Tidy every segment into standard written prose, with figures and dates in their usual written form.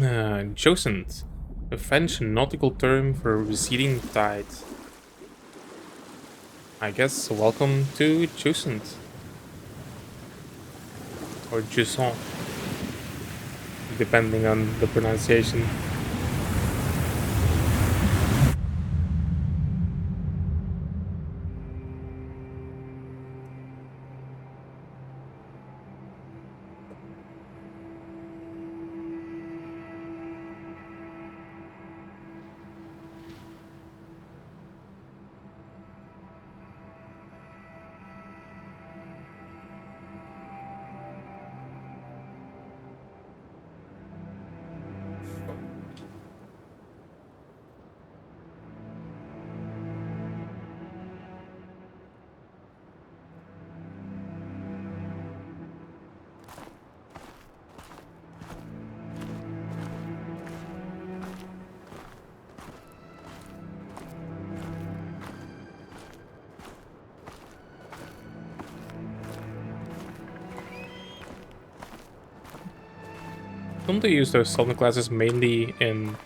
Jusant, a French nautical term for receding tide. I guess welcome to Jusant, or Jusant, depending on the pronunciation. Don't they use those sunglasses mainly in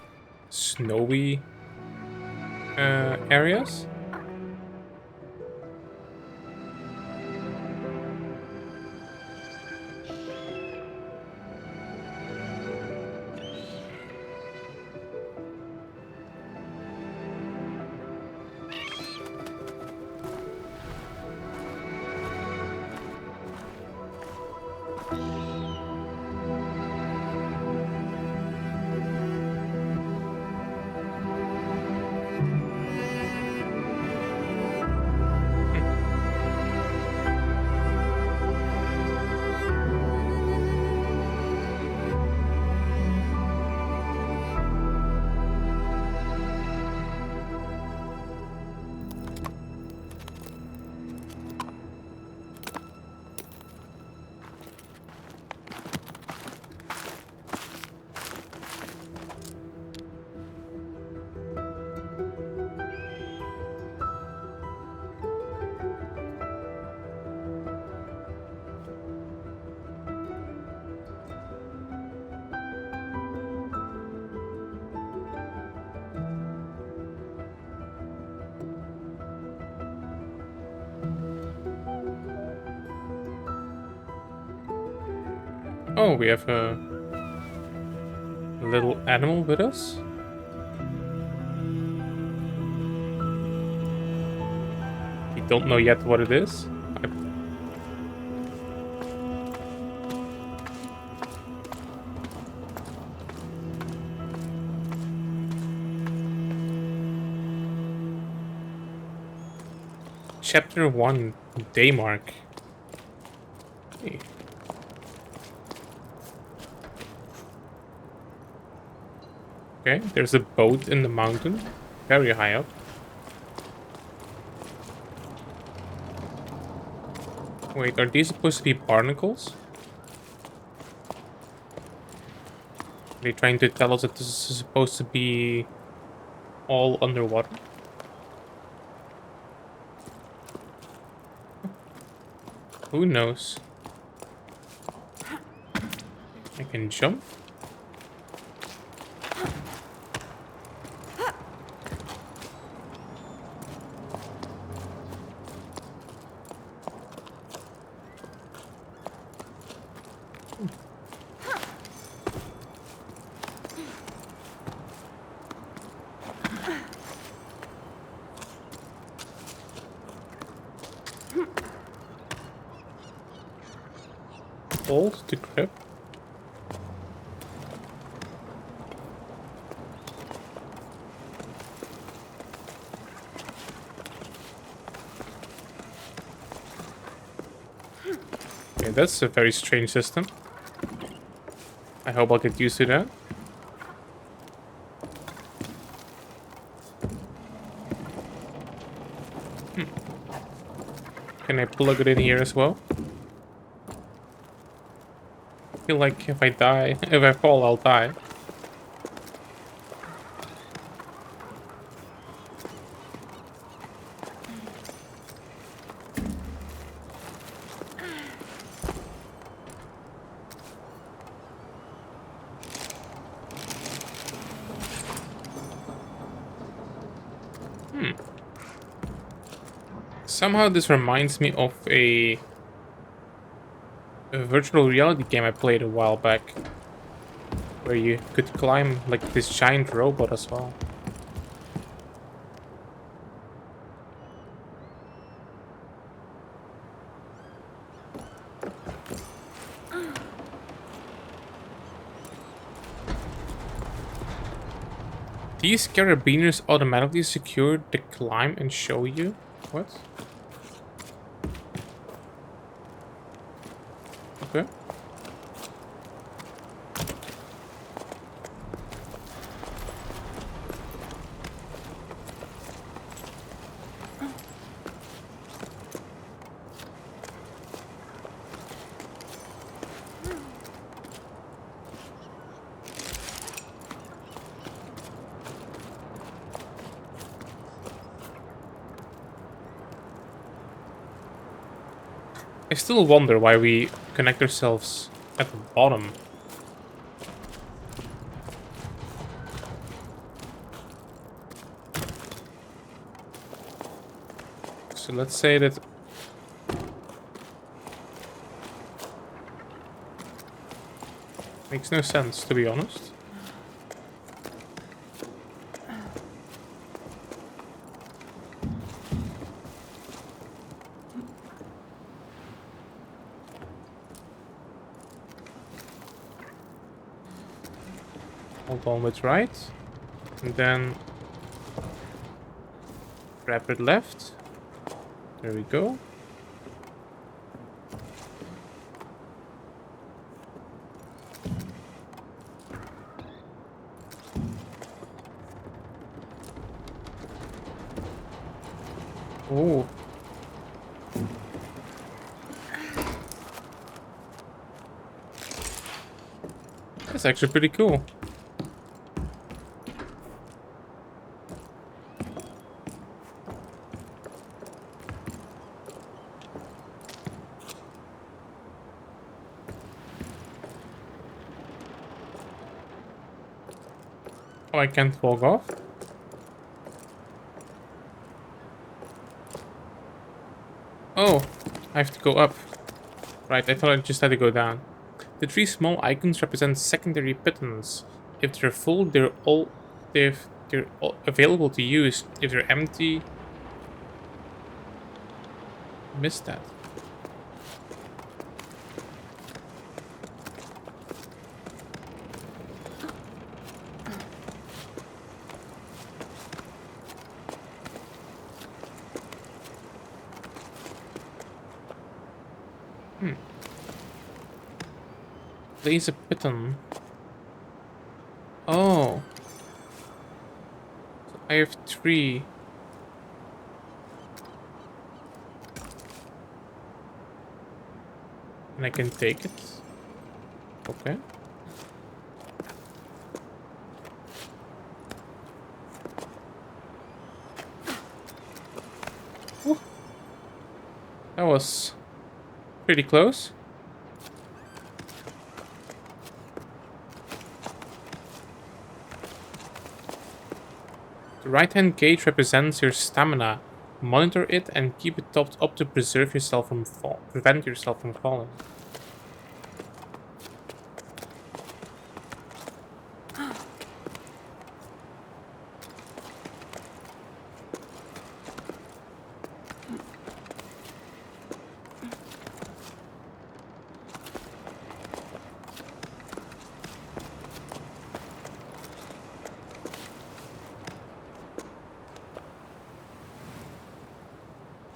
snowy areas? Oh, we have a little animal with us? We don't know yet what it is. Chapter 1, Day Mark. Hey. Okay, there's a boat in the mountain, very high up. Wait, are these supposed to be barnacles? Are they trying to tell us that this is supposed to be all underwater? Who knows? I can jump. Hold to grip. Okay, that's a very strange system. I hope I'll get used to that. Can I plug it in here as well? I feel like if I die, if I fall, I'll die. Somehow this reminds me of a virtual reality game I played a while back, where you could climb like this giant robot as well. These carabiners automatically secure the climb and show you? What? Okay. I still wonder why we connect ourselves at the bottom. So let's say that makes no sense, to be honest. Hold on with right. And then grab it left. There we go. Oh. That's actually pretty cool. Oh, I can't walk off. Oh, I have to go up. Right, I thought I just had to go down. The three small icons represent secondary buttons. If they're full, they're all available to use. If they're empty, missed that. Place a button. Oh. So I have three. And I can take it. Okay. Ooh. That was pretty close. The right-hand gauge represents your stamina. Monitor it and keep it topped up to prevent yourself from falling.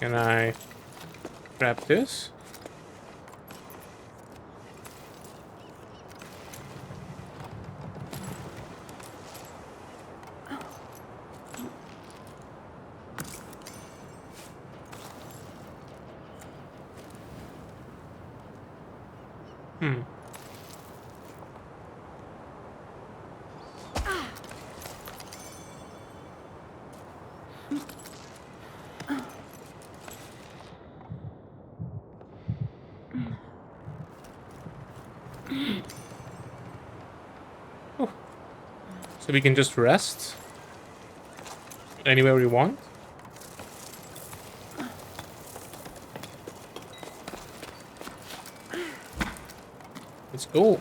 Can I grab this? Hmm. Oh. So we can just rest anywhere we want. Let's go.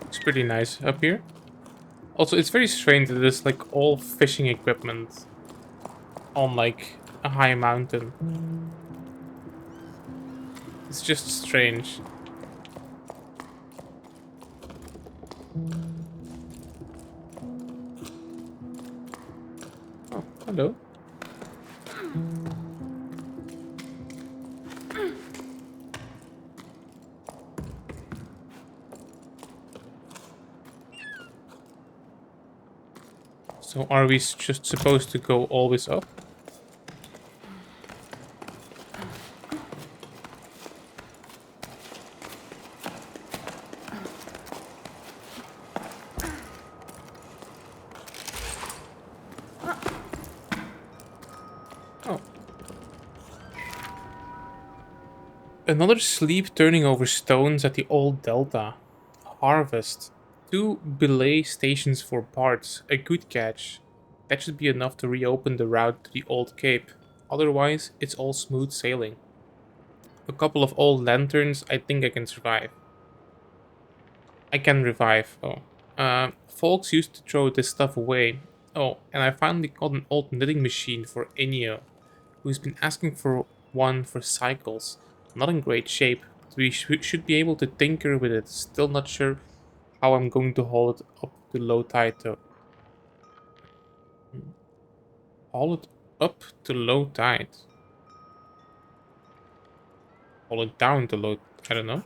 It's pretty nice up here. Also, it's very strange that there's like all fishing equipment on like a high mountain. It's just strange. Oh, hello. So are we just supposed to go always up? Oh. Another sleep turning over stones at the old delta. Harvest. 2 belay stations for parts. A good catch. That should be enough to reopen the route to the old cape. Otherwise, it's all smooth sailing. A couple of old lanterns, I think I can survive. I can revive. Oh. Folks used to throw this stuff away. Oh, and I finally got an old knitting machine for Enio, who's been asking for one for cycles. Not in great shape, but we should be able to tinker with it. Still not sure how I'm going to haul it up to low tide though. Haul it up to low tide. Haul it down to low... I don't know.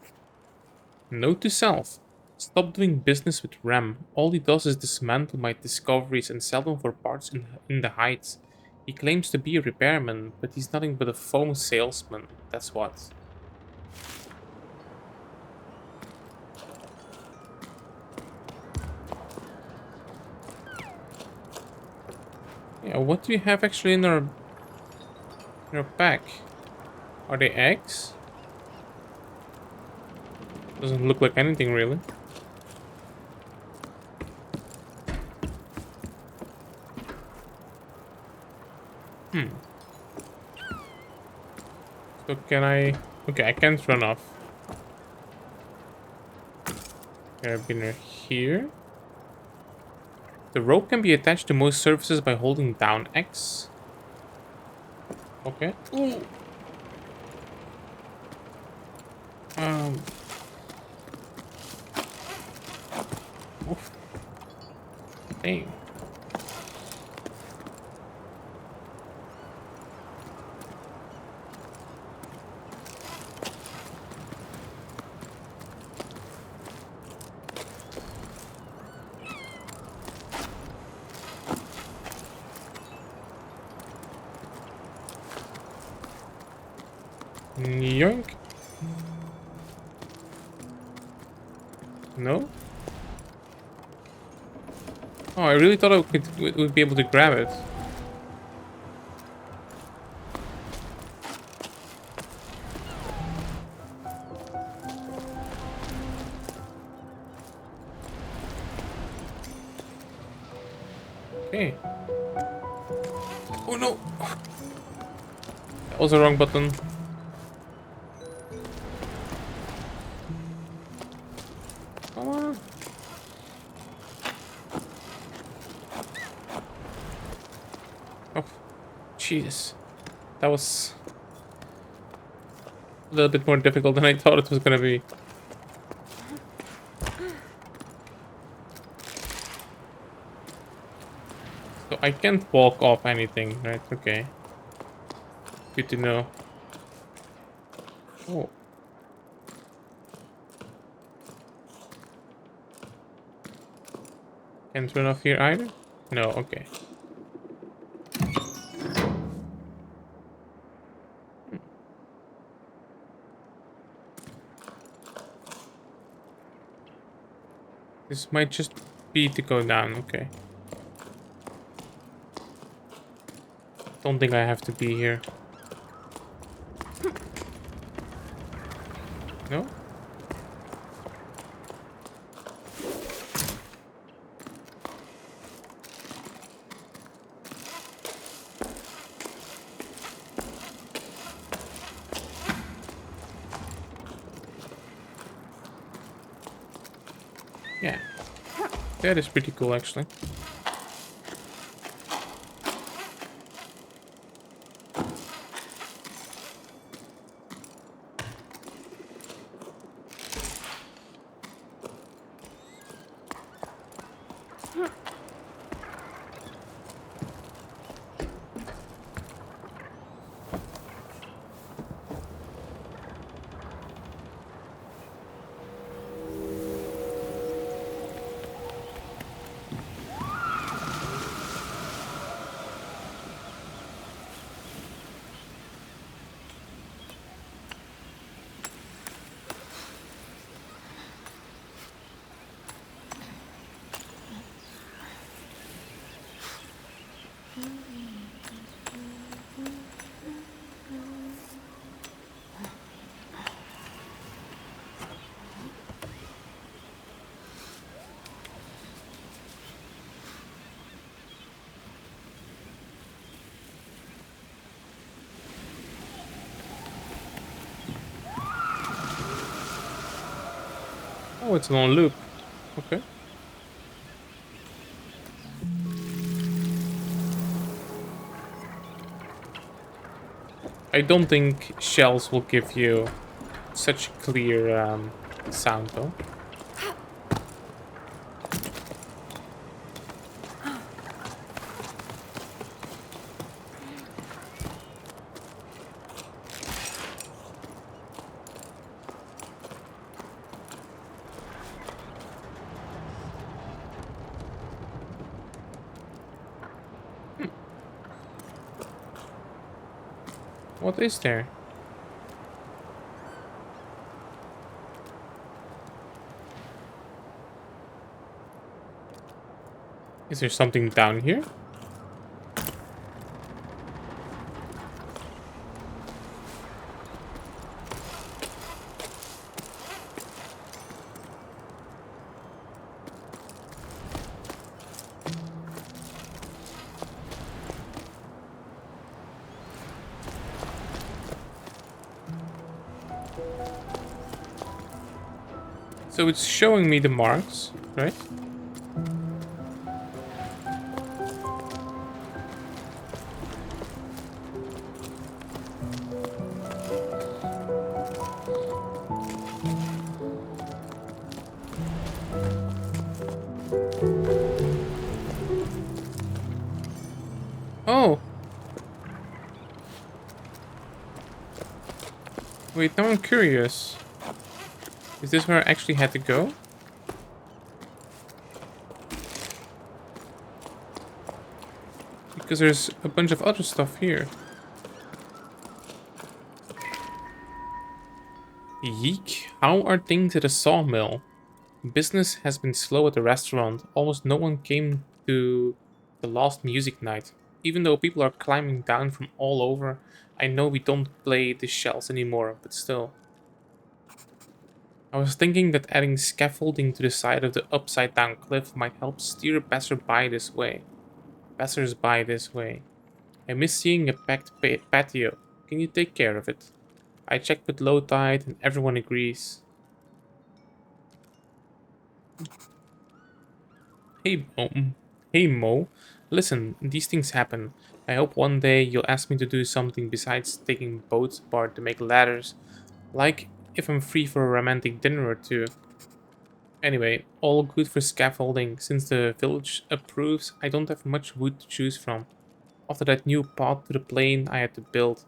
Note to self. Stop doing business with Ram. All he does is dismantle my discoveries and sell them for parts in the heights. He claims to be a repairman, but he's nothing but a foam salesman. That's what. Yeah, what do we have actually in our pack? Are they eggs? Doesn't look like anything really. So can I... Okay, I can't run off. Carabiner here. The rope can be attached to most surfaces by holding down X. Okay. Ooh. Oof. Dang. Yoink. No? Oh, I really thought I would be able to grab it. Okay. Oh no! That was the wrong button. Come on. Oh, Jesus. That was a little bit more difficult than I thought it was gonna be. So I can't walk off anything, right? Okay. Good to know. Oh. Can't run off here either? No, okay. This might just be to go down, okay. Don't think I have to be here. No? Yeah, that is pretty cool actually. Oh, it's on loop. Okay. I don't think shells will give you such clear sound though. What is there? Is there something down here? So it's showing me the marks, right? Oh, wait, now I'm curious. Is this where I actually had to go? Because there's a bunch of other stuff here. Yeek, how are things at a sawmill? Business has been slow at the restaurant. Almost no one came to the last music night. Even though people are climbing down from all over, I know we don't play the shells anymore, but still. I was thinking that adding scaffolding to the side of the upside down cliff might help steer passers-by this way. I miss seeing a packed patio. Can you take care of it? I checked with low tide and everyone agrees. Hey, hey Mo, listen, these things happen. I hope one day you'll ask me to do something besides taking boats apart to make ladders. Like if I'm free for a romantic dinner or two. Anyway, all good for scaffolding. Since the village approves, I don't have much wood to choose from. After that new path to the plane I had to build,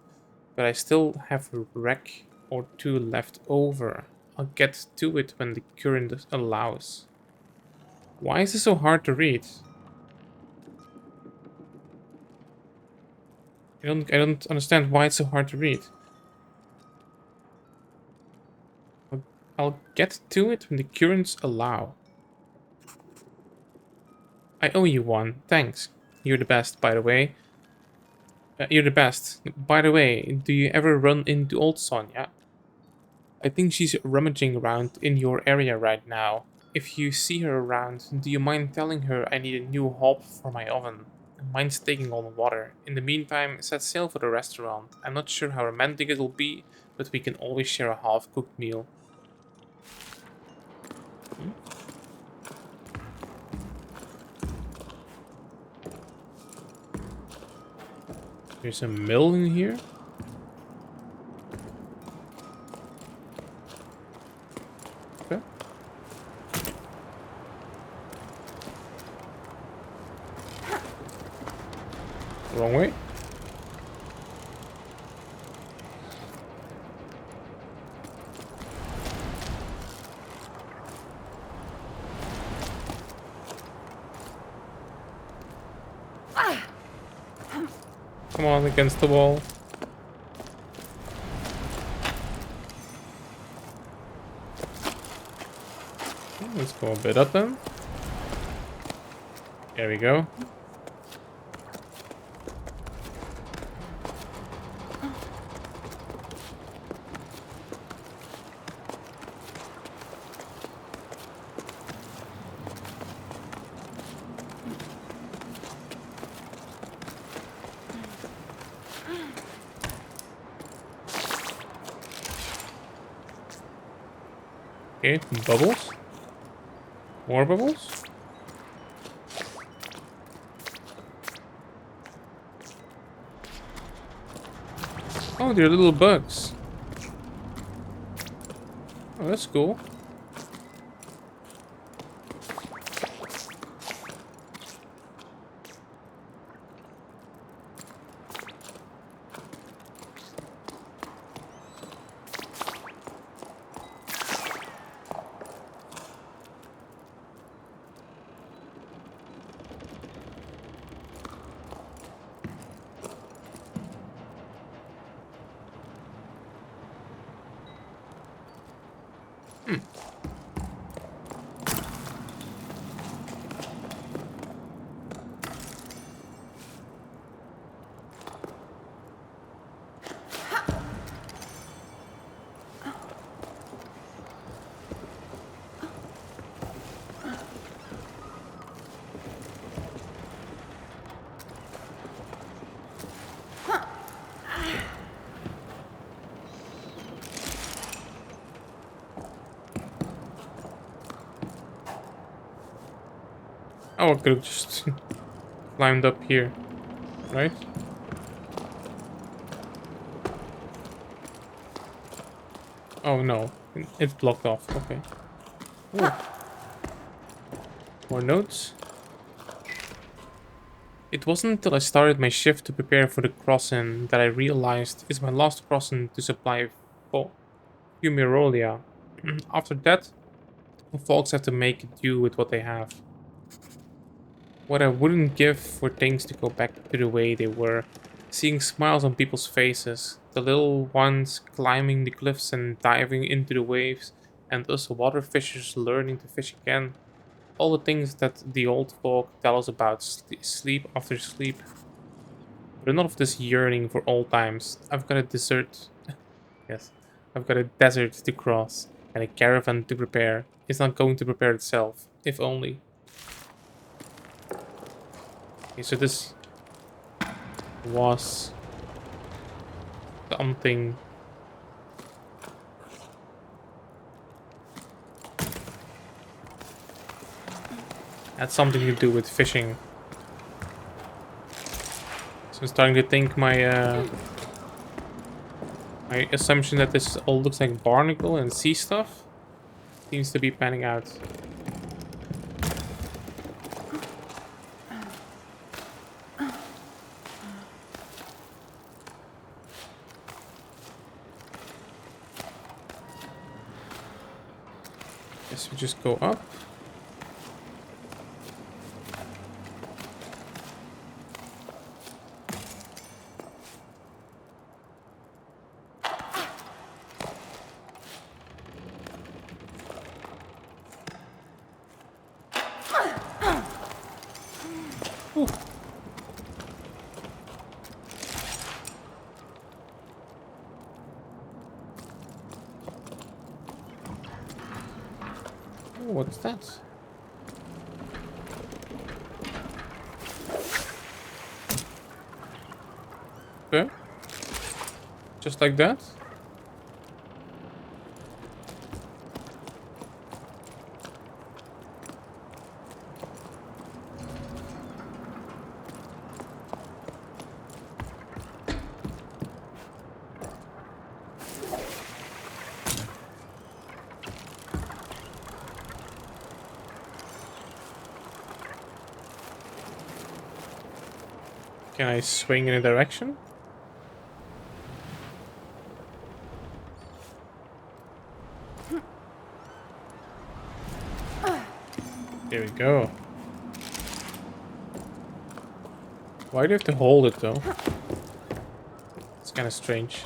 but I still have a wreck or two left over. I'll get to it when the current allows. Why is this so hard to read? I don't understand why it's so hard to read. I'll get to it when the currents allow. I owe you one. Thanks. You're the best, by the way. You're the best. By the way, do you ever run into old Sonia? I think she's rummaging around in your area right now. If you see her around, do you mind telling her I need a new hob for my oven? Mine's taking all the water. In the meantime, set sail for the restaurant. I'm not sure how romantic it'll be, but we can always share a half-cooked meal. Hmm? There's a mill in here. Okay. Wrong way. Come on, against the wall. Let's go a bit up then. There we go. Okay, bubbles. More bubbles. Oh, they're little bugs. Oh, that's cool. Oh, I could have just climbed up here, right? Oh no, it's blocked off. Okay. Ooh. More notes. It wasn't until I started my shift to prepare for the crossing that I realized it's my last crossing to supply fumirolia. After that, folks have to make do with what they have. What I wouldn't give for things to go back to the way they were. Seeing smiles on people's faces, the little ones climbing the cliffs and diving into the waves, and us water fishers learning to fish again. All the things that the old folk tell us about sleep after sleep. But enough of this yearning for old times. I've got a desert. Yes. I've got a desert to cross and a caravan to prepare. It's not going to prepare itself, if only. Okay, so this was something. Had something to do with fishing. So I'm starting to think my assumption that this all looks like barnacle and sea stuff seems to be panning out. Guess we just go up. Ooh. Oh, what's that? Okay. Just like that? Can I swing in a direction? There we go. Why do you have to hold it though? It's kind of strange.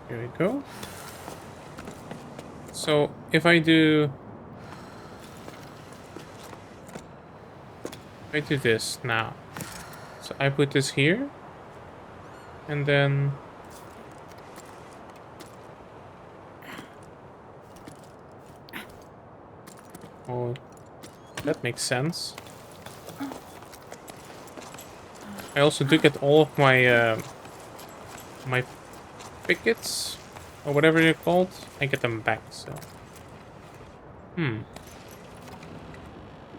Here we go. So if I do this now. So I put this here and then oh, that makes sense. I also do get all of my my pickets or whatever they're called. I get them back. So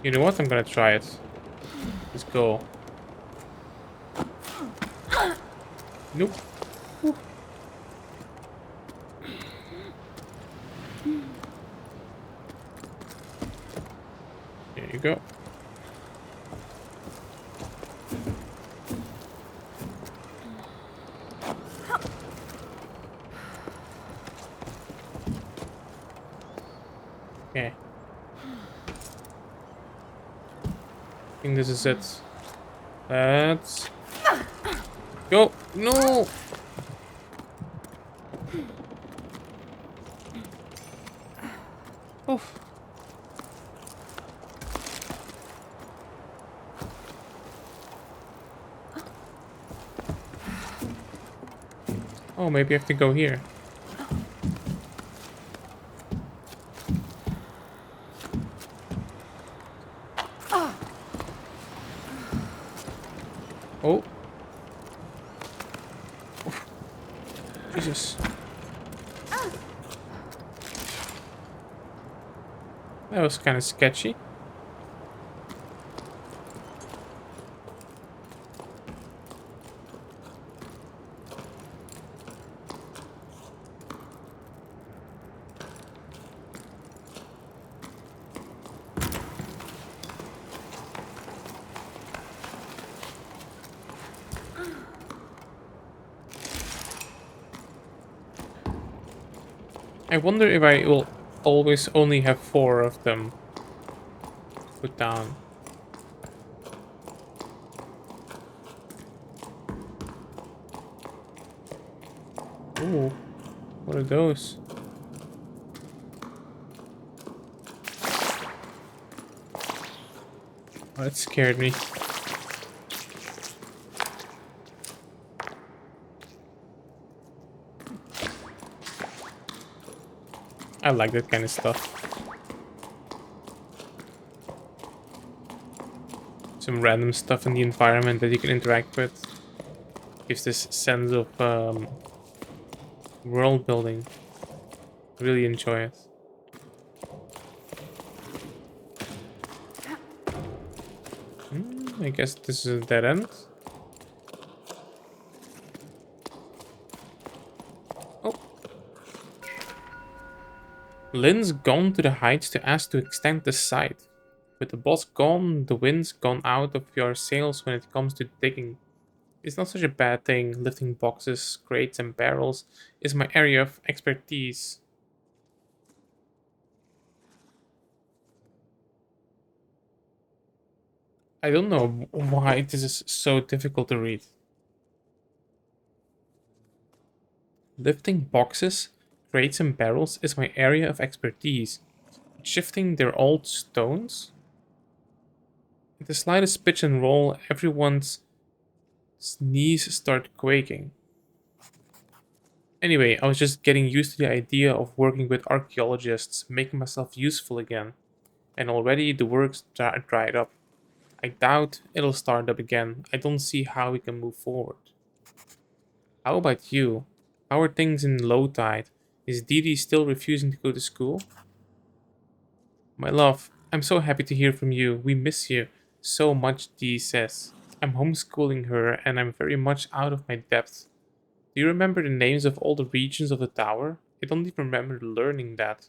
you know what? I'm gonna try it. Let's go. Nope. Whew. There you go. Okay. I think this is it. Let's go. No! Oof. Oh, maybe I have to go here. Oh. Oof. Jesus. That was kind of sketchy. I wonder if I will always only have 4 of them put down. Ooh, what are those? Oh, that scared me. I like that kind of stuff. Some random stuff in the environment that you can interact with. Gives this sense of world building. Really enjoy it. I guess this is a dead end. Oh. Lynn's gone to the heights to ask to extend the site. With the boss gone, the wind's gone out of your sails when it comes to digging. It's not such a bad thing. Lifting boxes, crates, and barrels is my area of expertise. I don't know why this is so difficult to read. Lifting boxes, crates, and barrels is my area of expertise. Shifting their old stones? At the slightest pitch and roll, everyone's knees start quaking. Anyway, I was just getting used to the idea of working with archaeologists, making myself useful again. And already the work's dried up. I doubt it'll start up again. I don't see how we can move forward. How about you? How are things in low tide? Is Dee Dee still refusing to go to school? My love, I'm so happy to hear from you. We miss you so much, Dee says. I'm homeschooling her and I'm very much out of my depth. Do you remember the names of all the regions of the tower? I don't even remember learning that.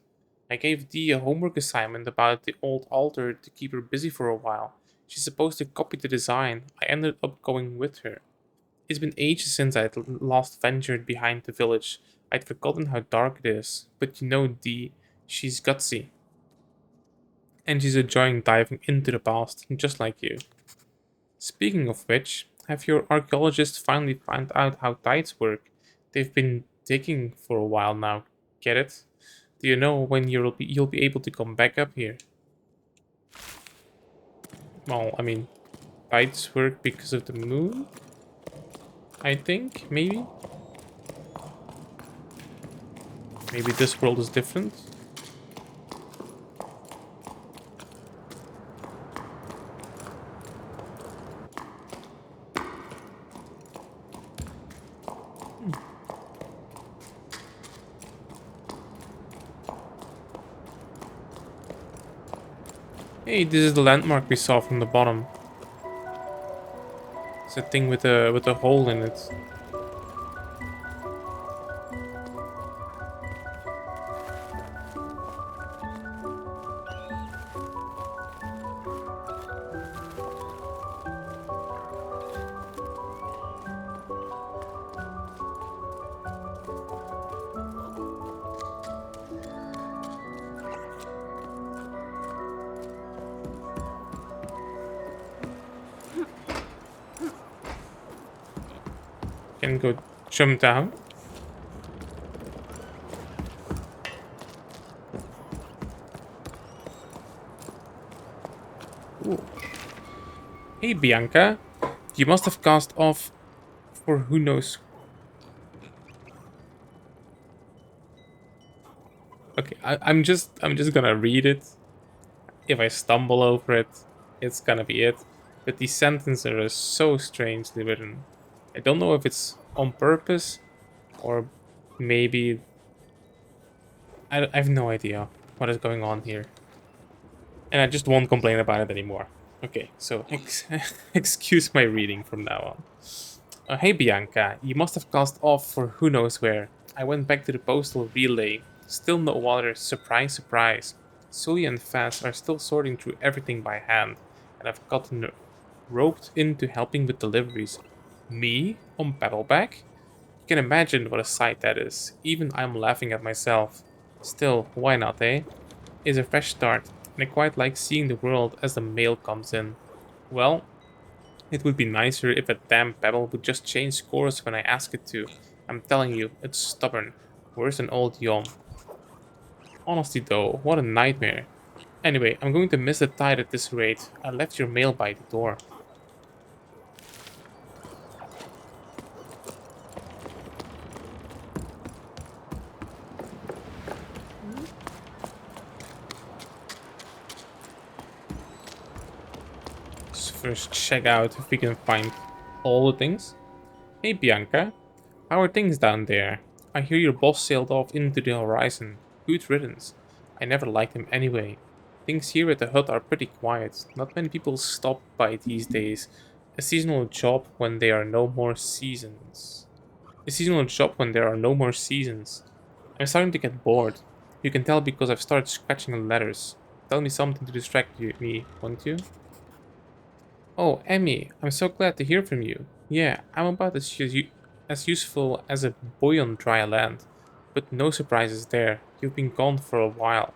I gave Dee a homework assignment about the old altar to keep her busy for a while. She's supposed to copy the design. I ended up going with her. It's been ages since I'd last ventured behind the village. I'd forgotten how dark it is. But you know Dee, she's gutsy. And she's enjoying diving into the past, just like you. Speaking of which, have your archaeologists finally found out how tides work? They've been digging for a while now. Get it? Do you know when you'll be able to come back up here? Well, I mean, tides work because of the moon. I think maybe this world is different. Hey, this is the landmark we saw from the bottom. It's a thing with a hole in it. Can go jump down. Ooh. Hey Bianca, you must have cast off for who knows. Okay, I'm just gonna read it. If I stumble over it, it's gonna be it. But these sentences are so strangely written. I don't know if it's on purpose or maybe I have no idea what is going on here, and I just won't complain about it anymore. Okay, so excuse my reading from now on. Hey Bianca, you must have cast off for who knows where. I went back to the postal relay. Still no water. Surprise, surprise. Sully and Faz are still sorting through everything by hand, and I've gotten roped into helping with deliveries. Me? On Pebbleback? You can imagine what a sight that is. Even I'm laughing at myself. Still, why not, eh? It's a fresh start, and I quite like seeing the world as the mail comes in. Well, it would be nicer if a damn pebble would just change course when I ask it to. I'm telling you, it's stubborn. Worse than old Yom. Honestly though, what a nightmare. Anyway, I'm going to miss the tide at this rate. I left your mail by the door. Let's first check out if we can find all the things. Hey Bianca, how are things down there? I hear your boss sailed off into the horizon. Good riddance. I never liked him anyway. Things here at the hut are pretty quiet. Not many people stop by these days. A seasonal job when there are no more seasons. A seasonal job when there are no more seasons. I'm starting to get bored. You can tell because I've started scratching the letters. Tell me something to distract me, won't you? Oh, Emmy, I'm so glad to hear from you. Yeah, I'm about as useful as a boy on dry land. But no surprises there. You've been gone for a while.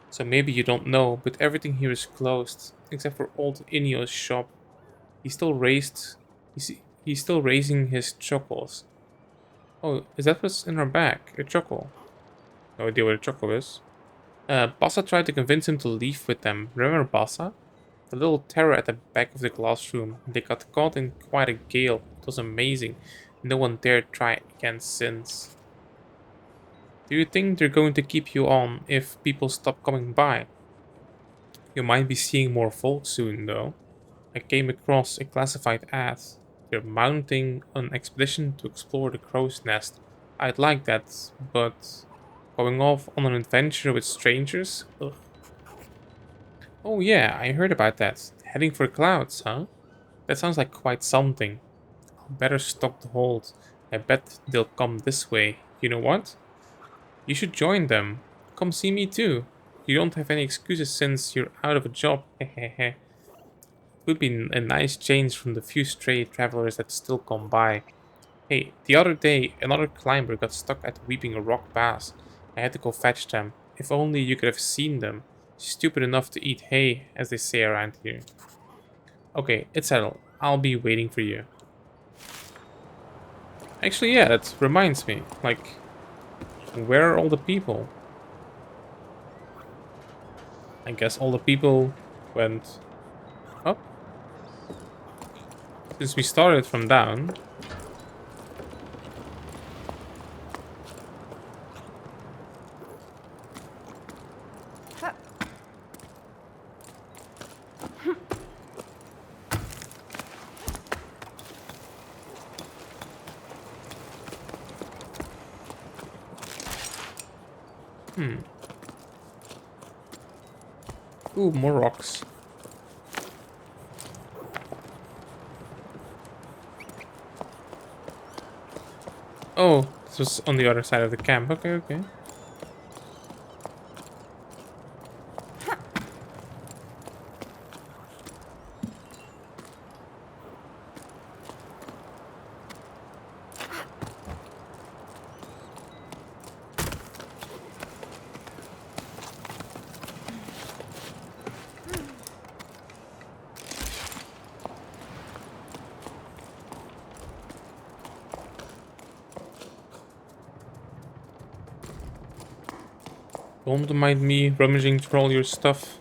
So maybe you don't know, but everything here is closed, except for old Inio's shop. He's still raised... he's still raising his chuckles. Oh, is that what's in her bag? A chuckle? No idea what a chuckle is. Bassa tried to convince him to leave with them. Remember Bassa? The little terror at the back of the classroom. They got caught in quite a gale. It was amazing. No one dared try again since. Do you think they're going to keep you on if people stop coming by? You might be seeing more folk soon, though. I came across a classified ad. They're mounting an expedition to explore the crow's nest. I'd like that, but going off on an adventure with strangers? Ugh. Oh yeah, I heard about that. Heading for clouds, huh? That sounds like quite something. I'll better stock the hold. I bet they'll come this way. You know what? You should join them. Come see me too. You don't have any excuses since you're out of a job. Hehehe. Would be a nice change from the few stray travelers that still come by. Hey, the other day, another climber got stuck at Weeping Rock Pass. I had to go fetch them. If only you could have seen them. Stupid enough to eat hay, as they say around here. Okay, it's settled. I'll be waiting for you. Actually, yeah, that reminds me. Like, where are all the people? I guess all the people went up. Since we started from down. Hmm. Ooh, more rocks. Oh, this was on the other side of the camp. Okay, okay. Don't mind me rummaging through all your stuff.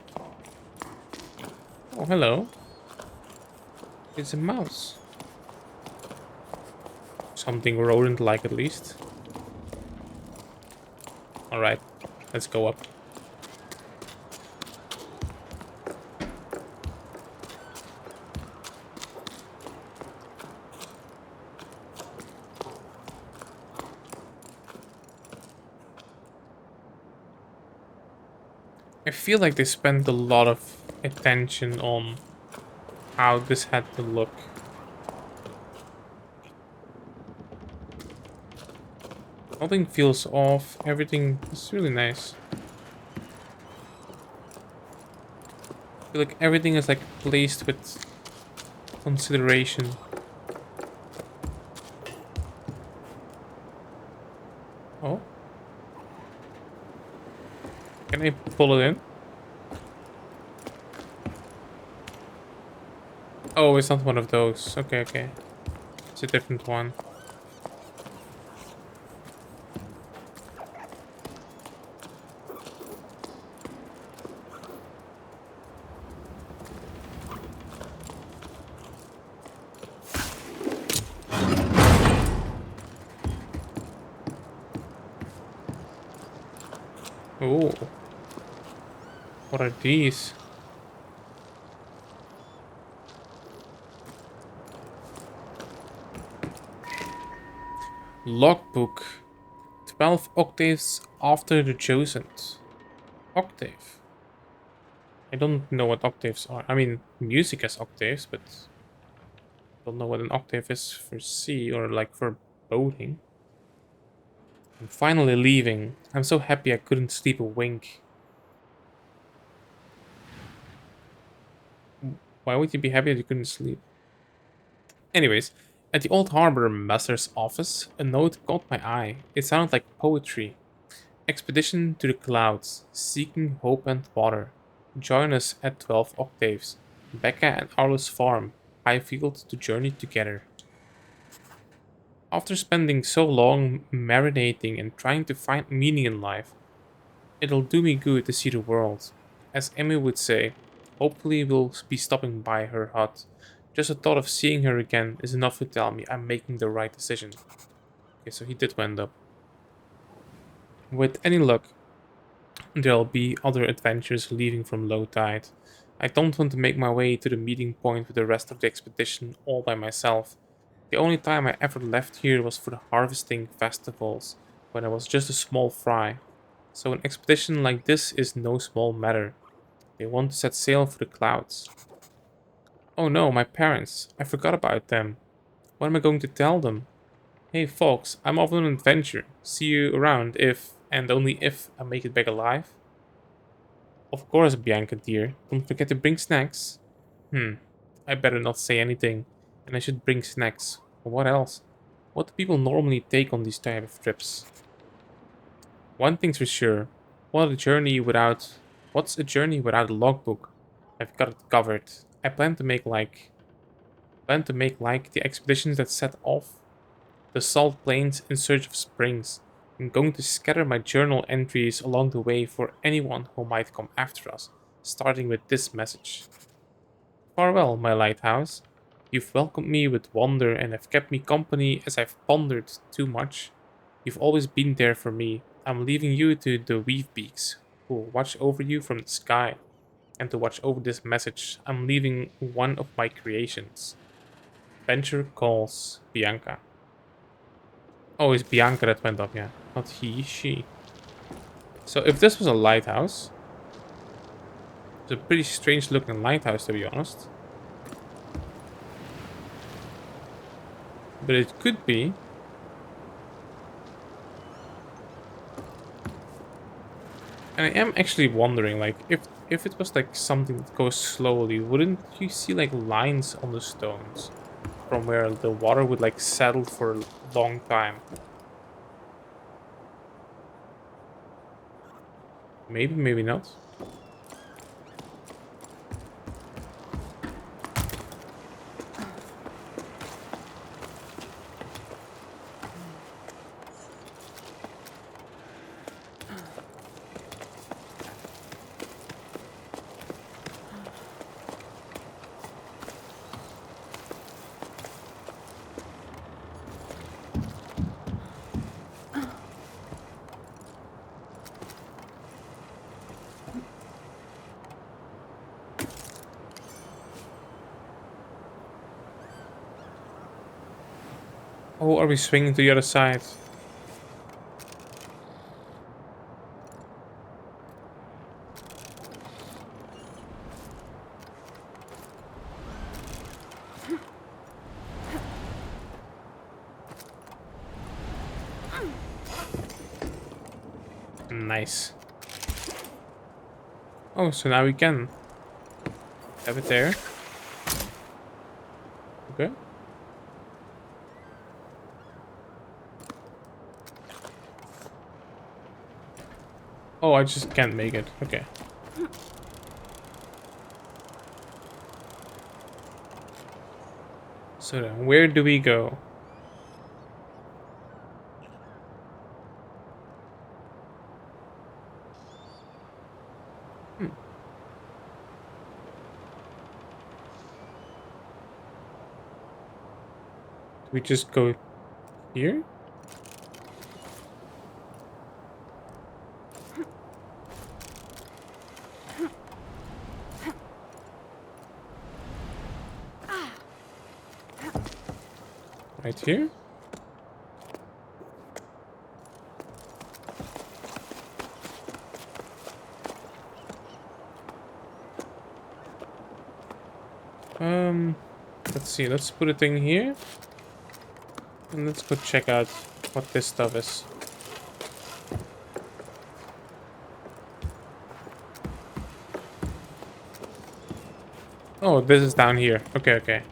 Oh, hello. It's a mouse. Something rodent-like, at least. Alright, let's go up. I feel like they spent a lot of attention on how this had to look. Nothing feels off. Everything is really nice. I feel like everything is like placed with consideration. Oh, can I pull it in? Oh, it's not one of those. Okay, okay. It's a different one. Oh, what are these? Logbook. 12 octaves after the Jusant. Octave. I don't know what octaves are. I mean, music has octaves, but I don't know what an octave is for C or like for boating. I'm finally leaving. I'm so happy I couldn't sleep a wink. Why would you be happy that you couldn't sleep? Anyways, at the Old Harbor Master's office, a note caught my eye. It sounded like poetry. Expedition to the clouds, seeking hope and water. Join us at 12 octaves. Becca and Arlo's farm, Highfield to journey together. After spending so long marinating and trying to find meaning in life, it'll do me good to see the world. As Emmy would say, hopefully we'll be stopping by her hut. Just the thought of seeing her again is enough to tell me I'm making the right decision. Okay, so he did wind up. With any luck, there'll be other adventures leaving from low tide. I don't want to make my way to the meeting point with the rest of the expedition all by myself. The only time I ever left here was for the harvesting festivals, when I was just a small fry. So an expedition like this is no small matter. They want to set sail for the clouds. Oh no, my parents. I forgot about them. What am I going to tell them? Hey folks, I'm off on an adventure. See you around if, and only if, I make it back alive. Of course, Bianca dear. Don't forget to bring snacks. I better not say anything. And I should bring snacks. What else? What do people normally take on these type of trips? One thing's for sure. What a journey without what's a journey without a logbook? I've got it covered. I plan to make like the expeditions that set off the salt plains in search of springs. I'm going to scatter my journal entries along the way for anyone who might come after us, starting with this message. Farewell, my lighthouse. You've welcomed me with wonder and have kept me company as I've pondered too much. You've always been there for me. I'm leaving you to the Weavebeaks, who will watch over you from the sky. And to watch over this message, I'm leaving one of my creations. Venture calls Bianca. Oh, it's Bianca that went up, yeah. Not he, she. So if this was a lighthouse, it's a pretty strange looking lighthouse to be honest. But it could be. And I am actually wondering, like, if it was like something that goes slowly, wouldn't you see like lines on the stones from where the water would like settle for a long time? Maybe, maybe not. Oh, are we swinging to the other side? Nice. Oh, so now we can have it there. Okay. Oh, I just can't make it. Okay. So then, where do we go? Hmm. Do we just go here? Right here? Let's see. Let's put a thing here. And let's go check out what this stuff is. Oh, this is down here. Okay, okay.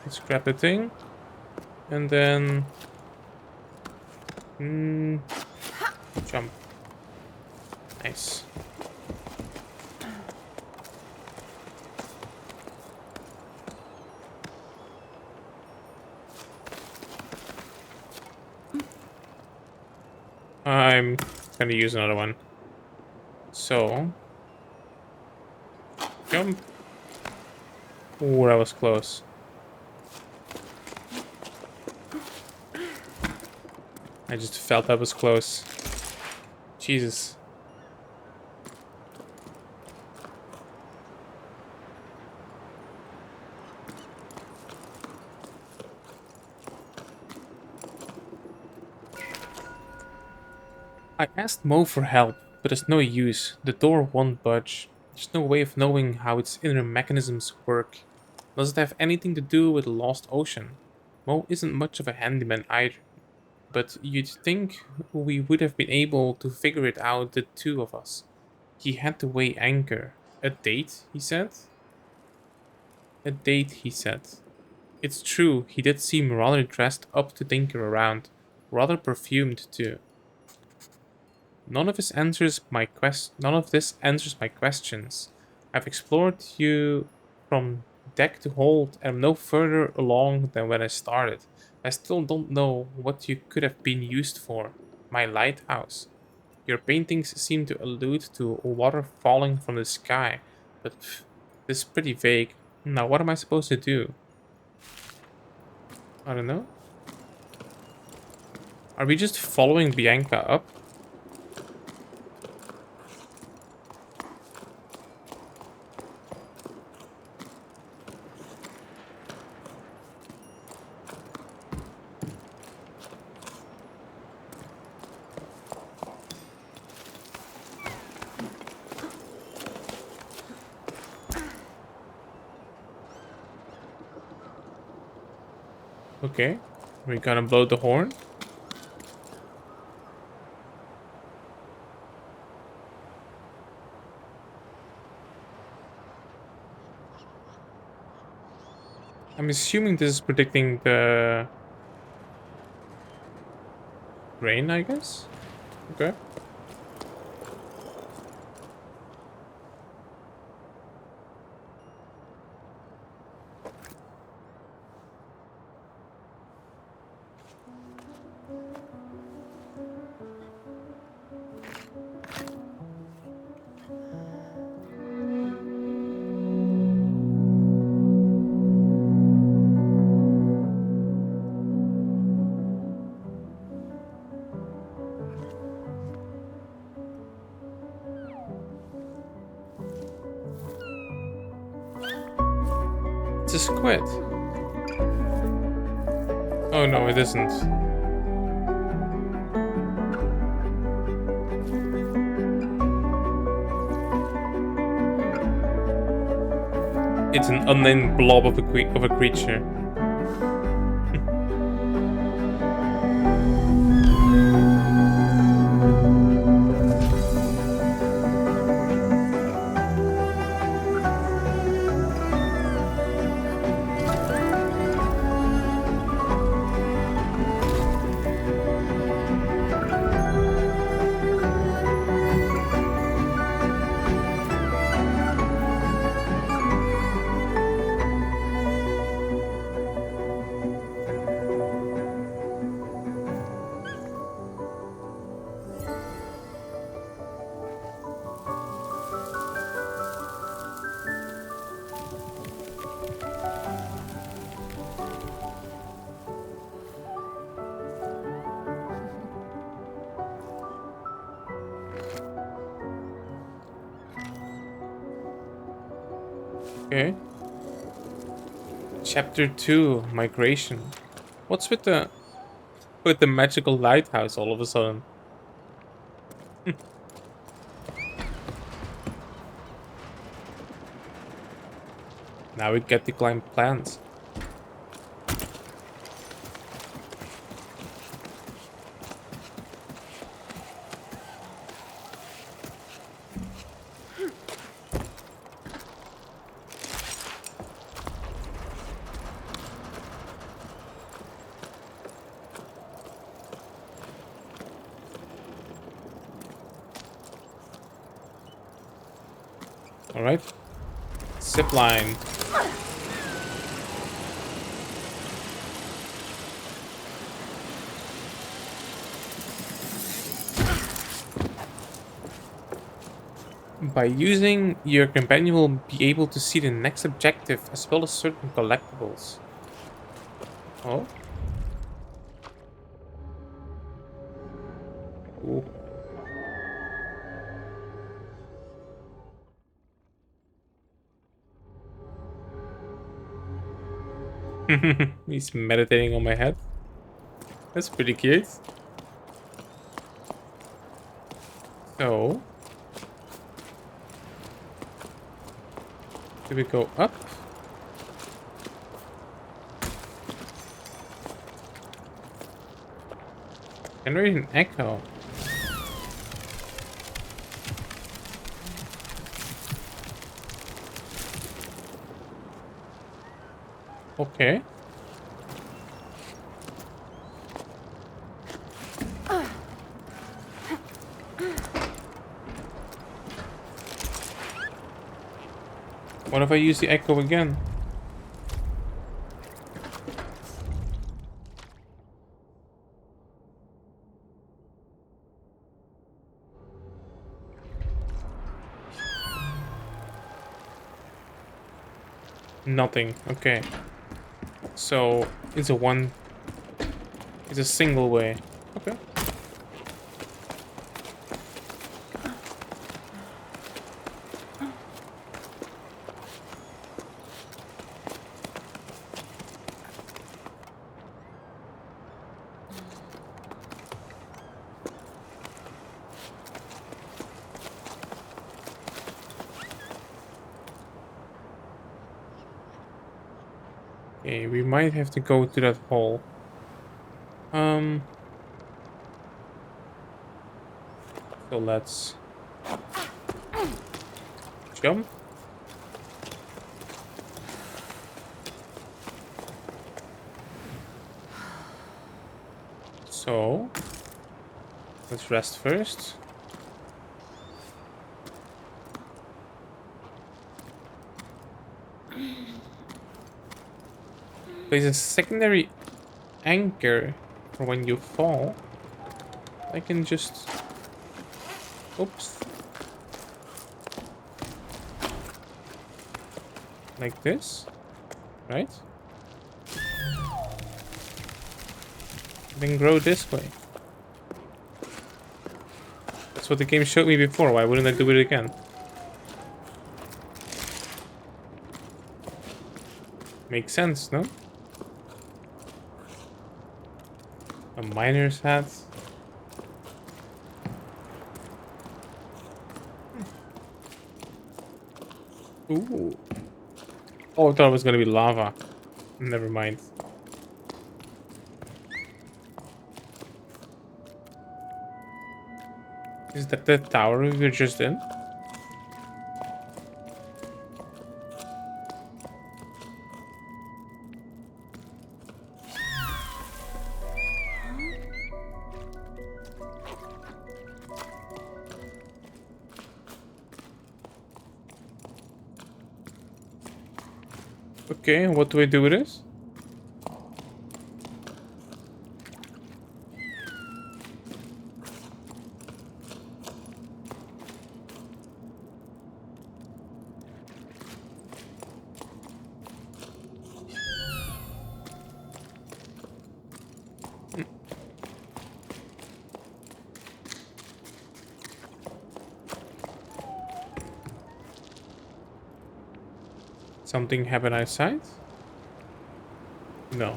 Let's grab the thing. And then... jump. Nice. I'm gonna use another one. So... jump. Ooh, that was close. I just felt that was close. Jesus. I asked Mo for help, but it's no use. The door won't budge. There's no way of knowing how its inner mechanisms work. Does it have anything to do with the lost ocean? Mo isn't much of a handyman either, but you'd think we would have been able to figure it out, the two of us. He had to weigh anchor. A date, he said? A date, he said. It's true, he did seem rather dressed up to tinker around. Rather perfumed, too. None of this answers my questions. I've explored you from deck to hold and I'm no further along than when I started. I still don't know what you could have been used for. My lighthouse. Your paintings seem to allude to water falling from the sky, but this is pretty vague. Now what am I supposed to do? I don't know. Are we just following Bianca up? Okay. We're gonna blow the horn. I'm assuming this is predicting the rain, I guess? Okay. It's a squid. Oh no, it isn't. It's an unnamed blob of a creature. Okay. Chapter 2, Migration. What's with the magical lighthouse all of a sudden? Now we get to climb plants. Alright. Zip line. By using your companion will be able to see the next objective as well as certain collectibles. Oh. Ooh. He's meditating on my head. That's pretty cute. So, do we go up? Generate an echo. Okay. What if I use the echo again? Nothing. Okay. So it's it's a single way. Okay. Okay, we might have to go to that hole. So let's jump. So let's rest first. There's a secondary anchor for when you fall. I can just... Oops. Like this. Right? Then grow this way. That's what the game showed me before. Why wouldn't I do it again? Makes sense, no? A miner's hat. Ooh. Oh, I thought it was gonna be lava. Never mind. Is that the tower we were just in? Okay, what do I do with this? Something happen outside? No.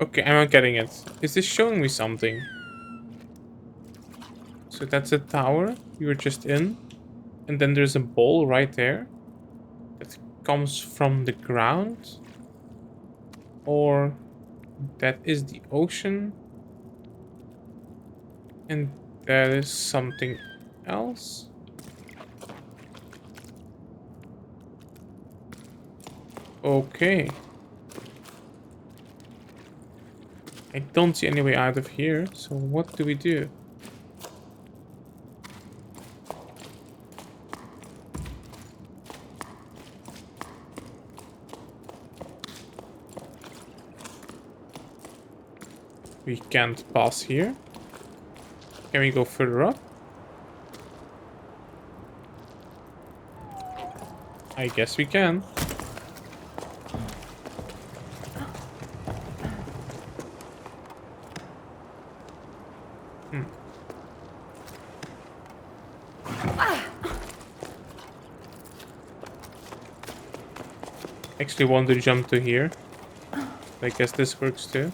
Okay, I'm not getting it. Is this showing me something? So that's a tower you were just in. And then there's a bowl right there. That comes from the ground. Or That is the ocean. And that is something else. Okay. I don't see any way out of here, so what do we do? We can't pass here. Can we go further up? I guess we can. Hmm. Actually want to jump to here. I guess this works too.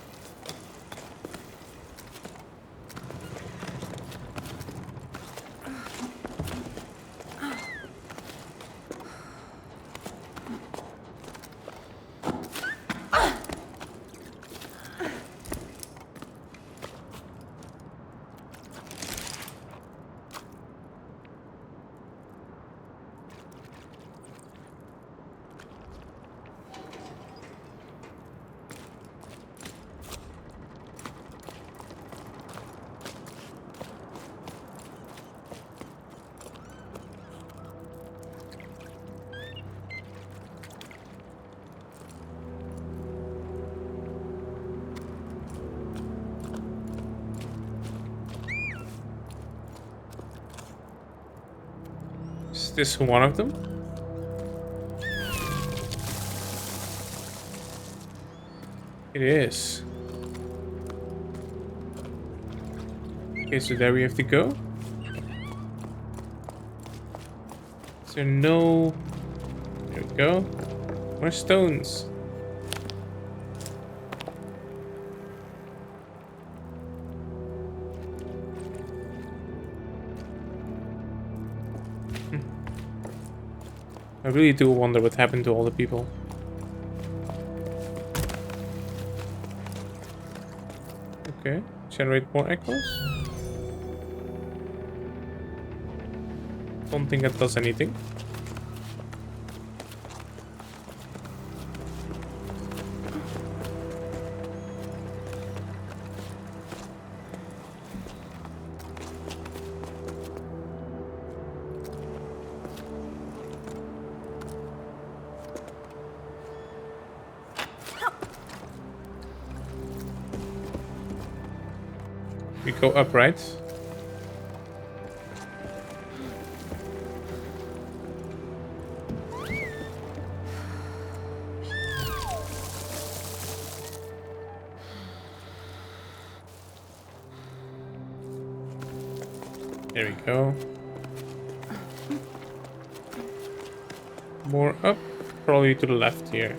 Is this one of them? It is. Okay, so there we have to go. Is there no... There we go. More stones. I really do wonder what happened to all the people. Okay, generate more echoes. Don't think that does anything. We go up, right? There we go. More up, probably to the left here.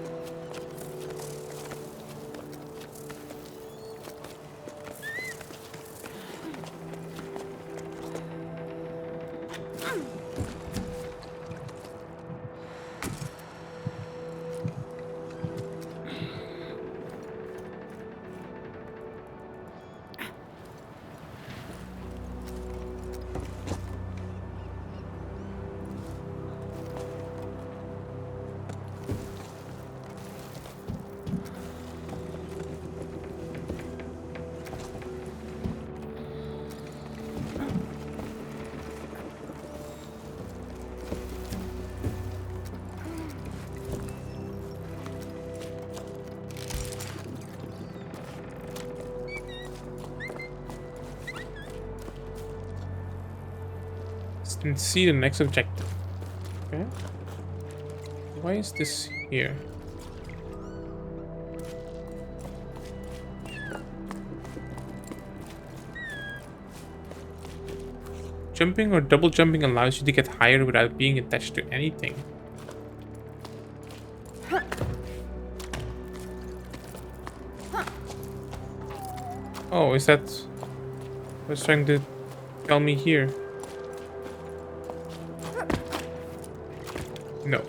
Didn't see the next objective. Okay. Why is this here? Jumping or double jumping allows you to get higher without being attached to anything. Oh, is that what's trying to tell me here? No.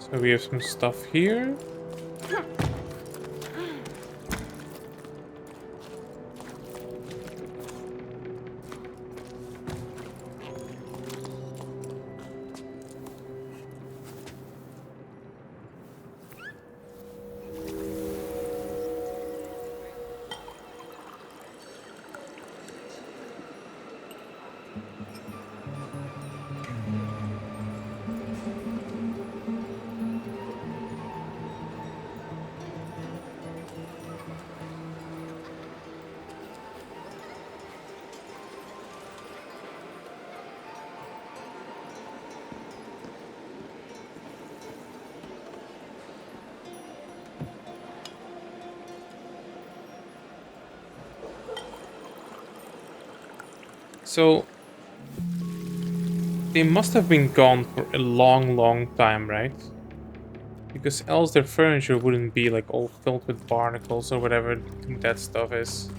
So we have some stuff here. So they must have been gone for a long, long time, right? Because else their furniture wouldn't be like all filled with barnacles or whatever that stuff is.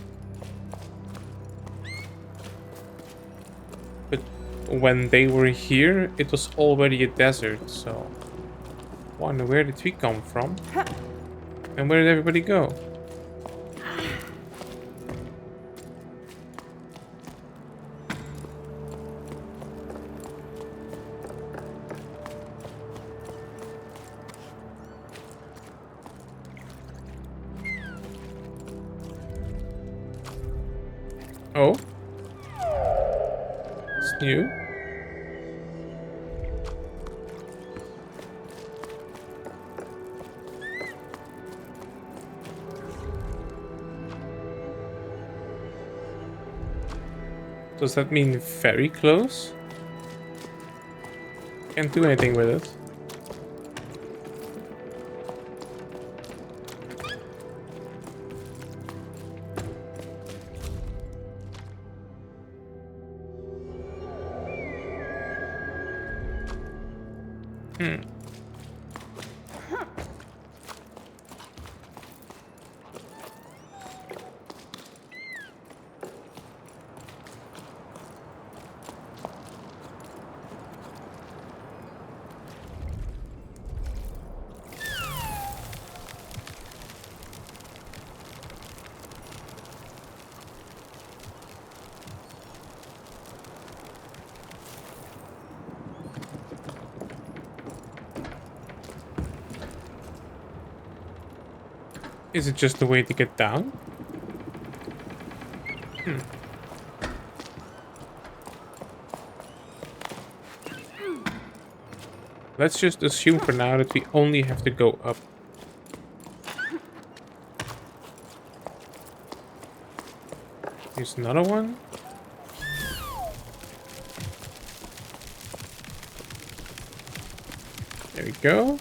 But when they were here, it was already a desert, so... Wonder where did we come from? And where did everybody go? Oh? It's new. Does that mean very close? Can't do anything with it. Is it just the way to get down? Let's just assume for now that we only have to go up. Here's another one. There we go.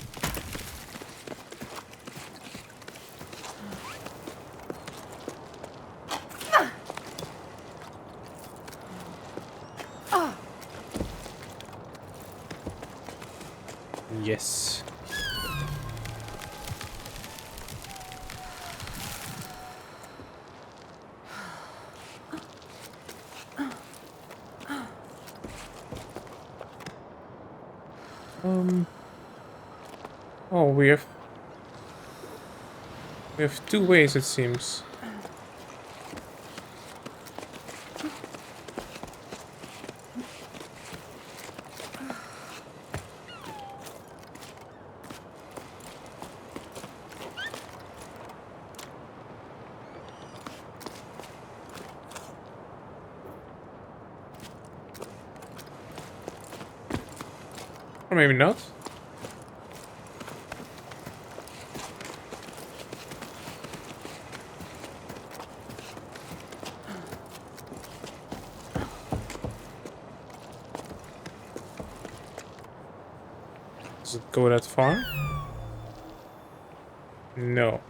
Yes. Oh, we have two ways, it seems. Or maybe not. Does it go that far? No.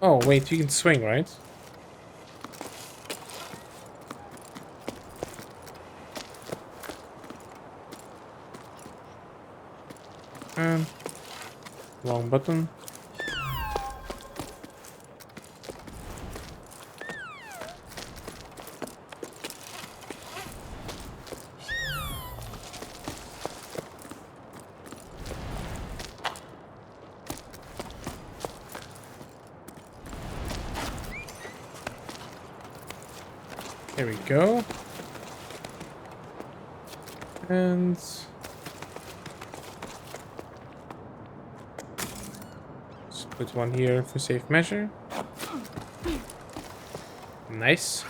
Oh, wait, you can swing, right? Wrong button. There we go. And let's put one here for safe measure. Nice.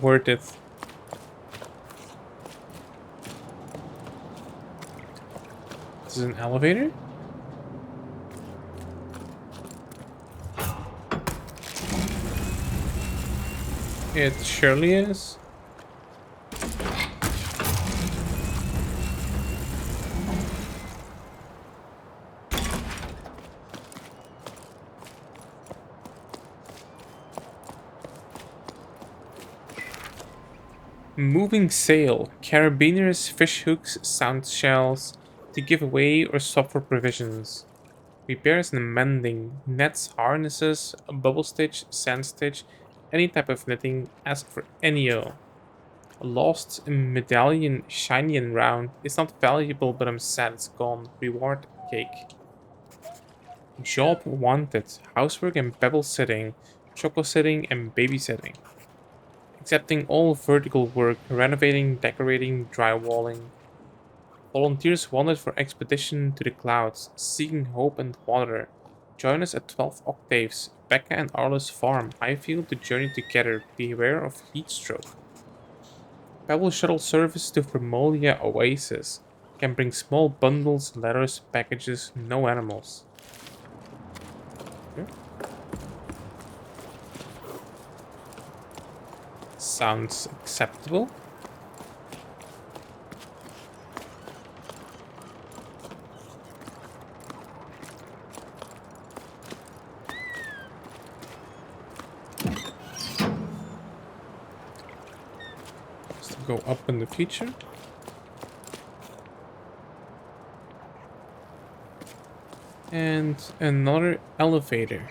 Worth it. This is an elevator? It surely is. Moving sail, carabiners, fish hooks, sound shells to give away or swap for provisions. Repairs and mending, nets, harnesses, bubble stitch, sand stitch, any type of knitting, ask for Enio. A lost medallion, shiny and round. It's not valuable, but I'm sad it's gone. Reward cake. Job wanted, housework and pebble sitting, choco sitting and babysitting. Accepting all vertical work, renovating, decorating, drywalling. Volunteers wanted for expedition to the clouds, seeking hope and water. Join us at 12 octaves. Becca and Arlo's farm. I feel the journey together. Beware of heat stroke. Pebble shuttle service to Vermolia Oasis. Can bring small bundles, letters, packages, no animals. Okay. Sounds acceptable. Go up in the future. And another elevator.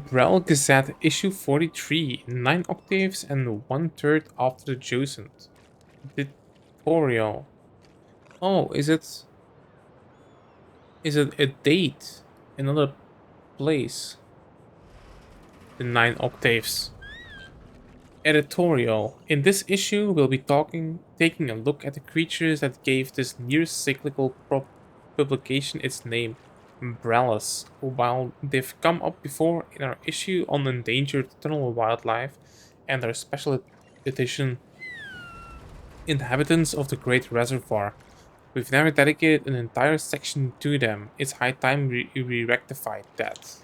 Brel Gazette issue 43, 9 octaves and 1/3 after the Jusant. Tutorial. Oh, is it a date? Another place? The 9 octaves. Editorial. In this issue, we'll be taking a look at the creatures that gave this near cyclical publication its name, Umbrellas. While they've come up before in our issue on endangered tunnel wildlife and our special edition, Inhabitants of the Great Reservoir, we've never dedicated an entire section to them. It's high time we rectified that.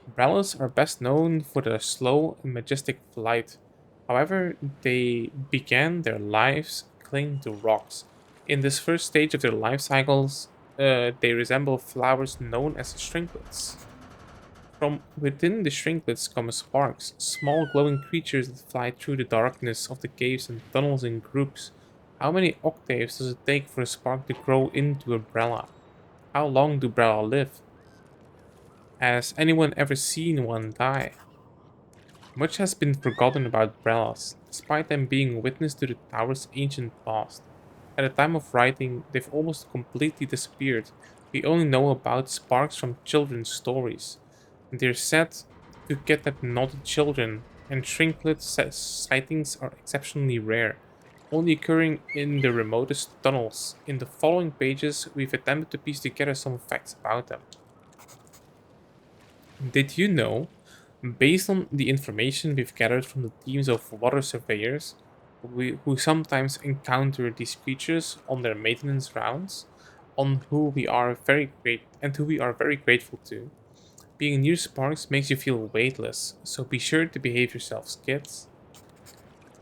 Umbrellas are best known for their slow and majestic flight. However, they began their lives clinging to rocks. In this first stage of their life cycles, they resemble flowers known as shrinklets. From within the shrinklets come sparks, small glowing creatures that fly through the darkness of the caves and tunnels in groups. How many octaves does it take for a spark to grow into a Brella? How long do Brella live? Has anyone ever seen one die? Much has been forgotten about Brellas, despite them being witness to the tower's ancient past. At the time of writing, they've almost completely disappeared. We only know about sparks from children's stories. They're said to kidnap naughty children, and shrinklet sightings are exceptionally rare. only occurring in the remotest tunnels. In the following pages, we've attempted to piece together some facts about them. Did you know, based on the information we've gathered from the teams of water surveyors, who sometimes encounter these creatures on their maintenance rounds, on who we are very great and who we are very grateful to. Being near sparks makes you feel weightless, so be sure to behave yourselves, kids.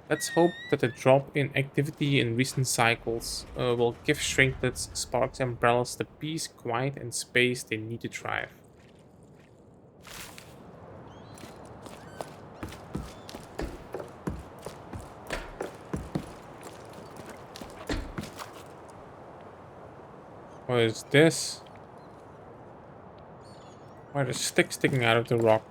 Let's hope that the drop in activity in recent cycles will give shrinklets, sparks, and umbrellas the peace, quiet, and space they need to thrive. What is this? Why are the sticks sticking out of the rock?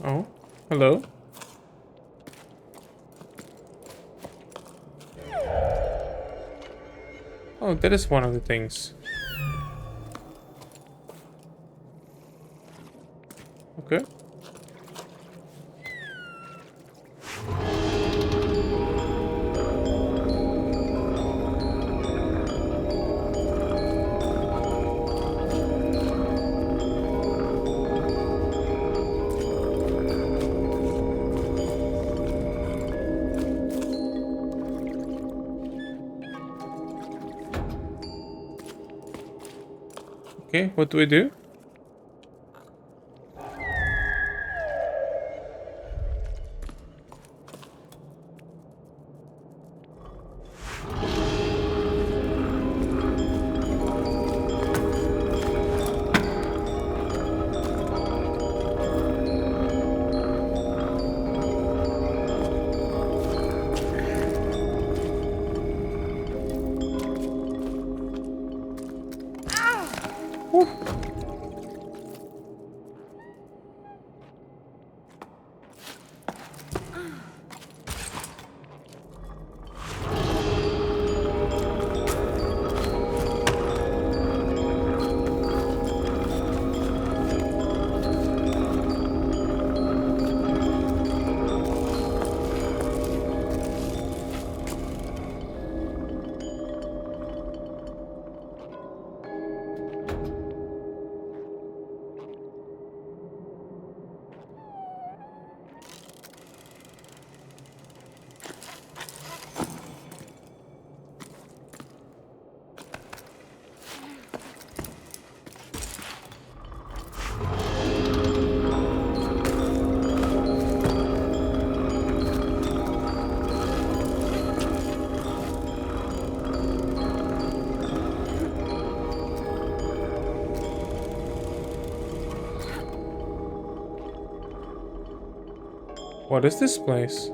Oh, hello. Oh, that is one of the things. Okay. Okay, what do we do? Whew. What is this place?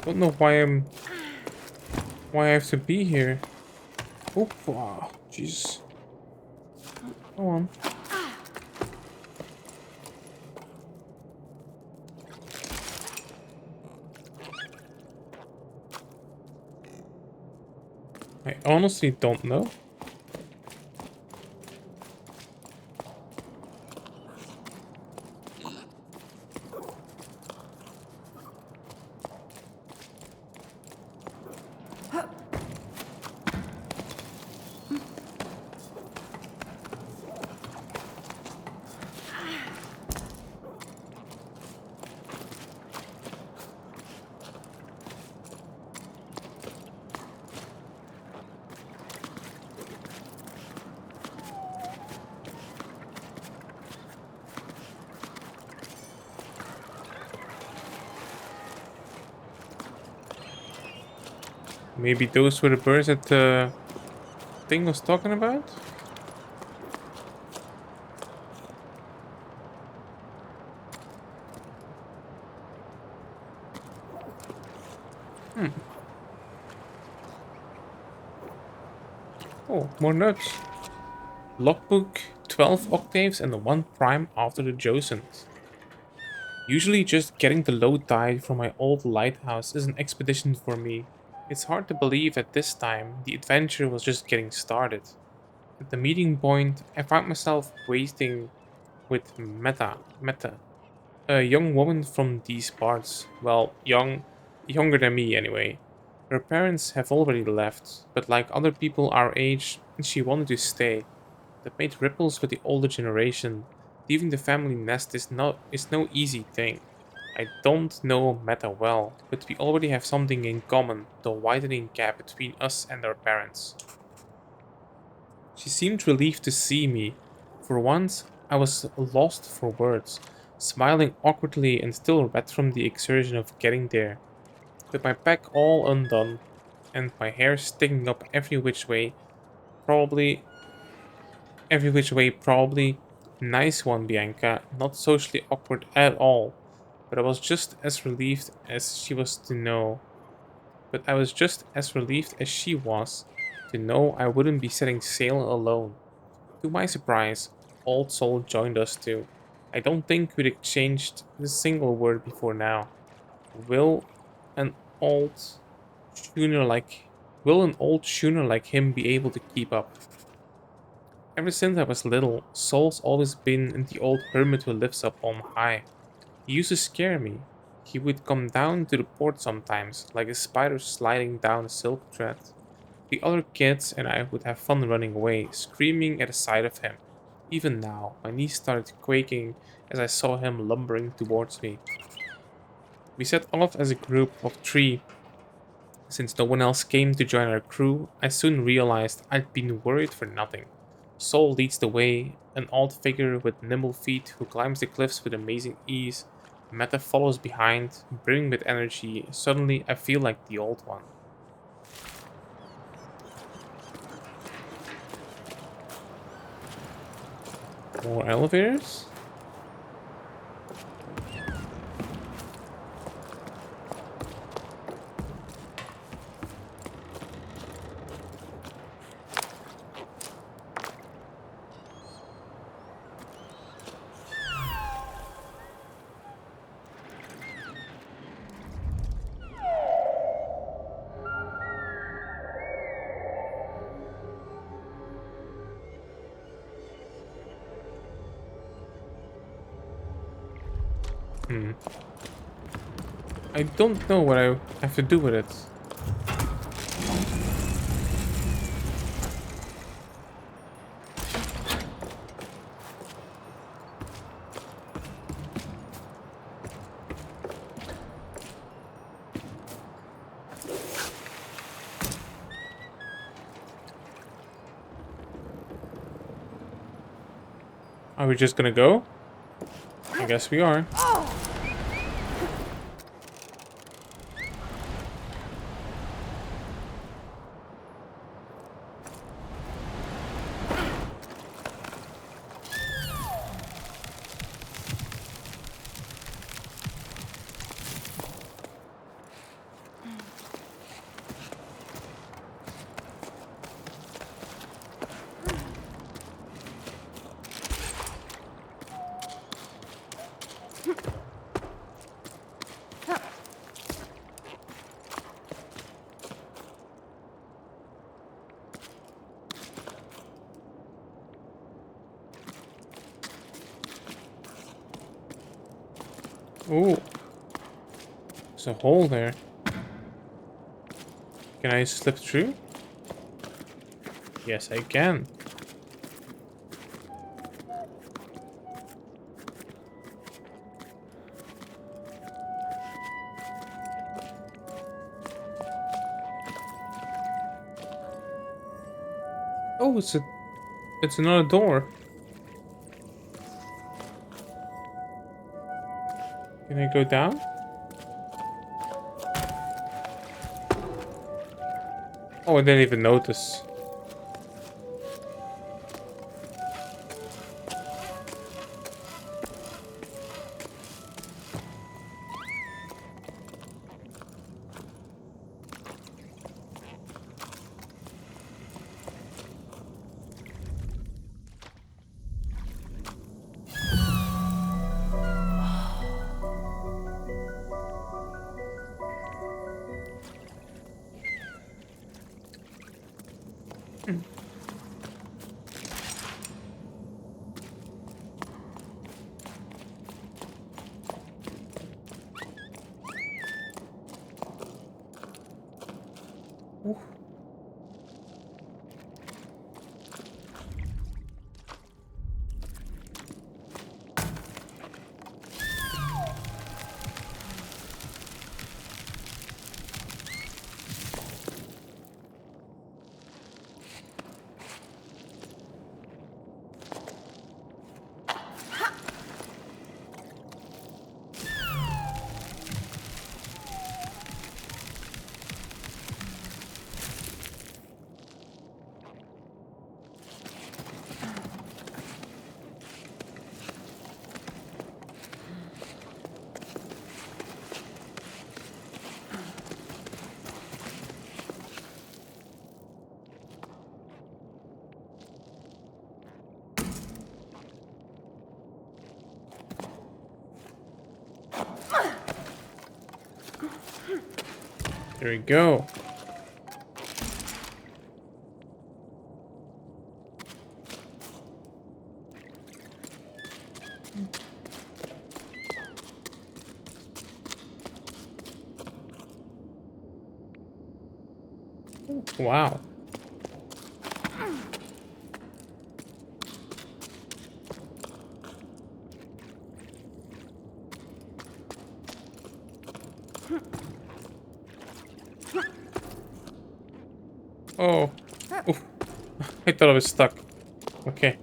Don't know why I have to be here. Oh, wow, jeez. Go on. I honestly don't know. Maybe those were the birds that the thing was talking about? Hmm. Oh, more notes. Logbook, 12 octaves and 1 prime after the Jusant. Usually just getting the low tide from my old lighthouse is an expedition for me. It's hard to believe that this time the adventure was just getting started. At the meeting point, I found myself waiting with Meta, a young woman from these parts. Well, younger than me anyway. Her parents have already left, but like other people our age, she wanted to stay. That made ripples with the older generation. Leaving the family nest is no easy thing. I don't know Meta well, but we already have something in common, the widening gap between us and our parents. She seemed relieved to see me. For once, I was lost for words, smiling awkwardly and still red from the exertion of getting there. With my back all undone and my hair sticking up probably probably. Nice one, Bianca, not socially awkward at all. But I was just as relieved as she was to know. But I was just as relieved as she was to know I wouldn't be setting sail alone. To my surprise, Old Soul joined us too. I don't think we'd exchanged a single word before now. Will an old schooner like will an old schooner like him be able to keep up? Ever since I was little, Soul's always been the old hermit who lives up on high. He used to scare me. He would come down to the port sometimes, like a spider sliding down a silk thread. The other kids and I would have fun running away, screaming at the sight of him. Even now, my knees started quaking as I saw him lumbering towards me. We set off as a group of 3. Since no one else came to join our crew, I soon realized I'd been worried for nothing. Sol leads the way, an old figure with nimble feet who climbs the cliffs with amazing ease. Meta follows behind, brimming with energy. Suddenly, I feel like the old one. More elevators? Hmm. I don't know what I have to do with it. Are we just gonna go? I guess we are. Oh, there's a hole there. Can I slip through? Yes, I can. Oh, it's another door. Can I go down? Oh, I didn't even notice. There we go. Wow. Oh. Oof. I thought I was stuck. Okay.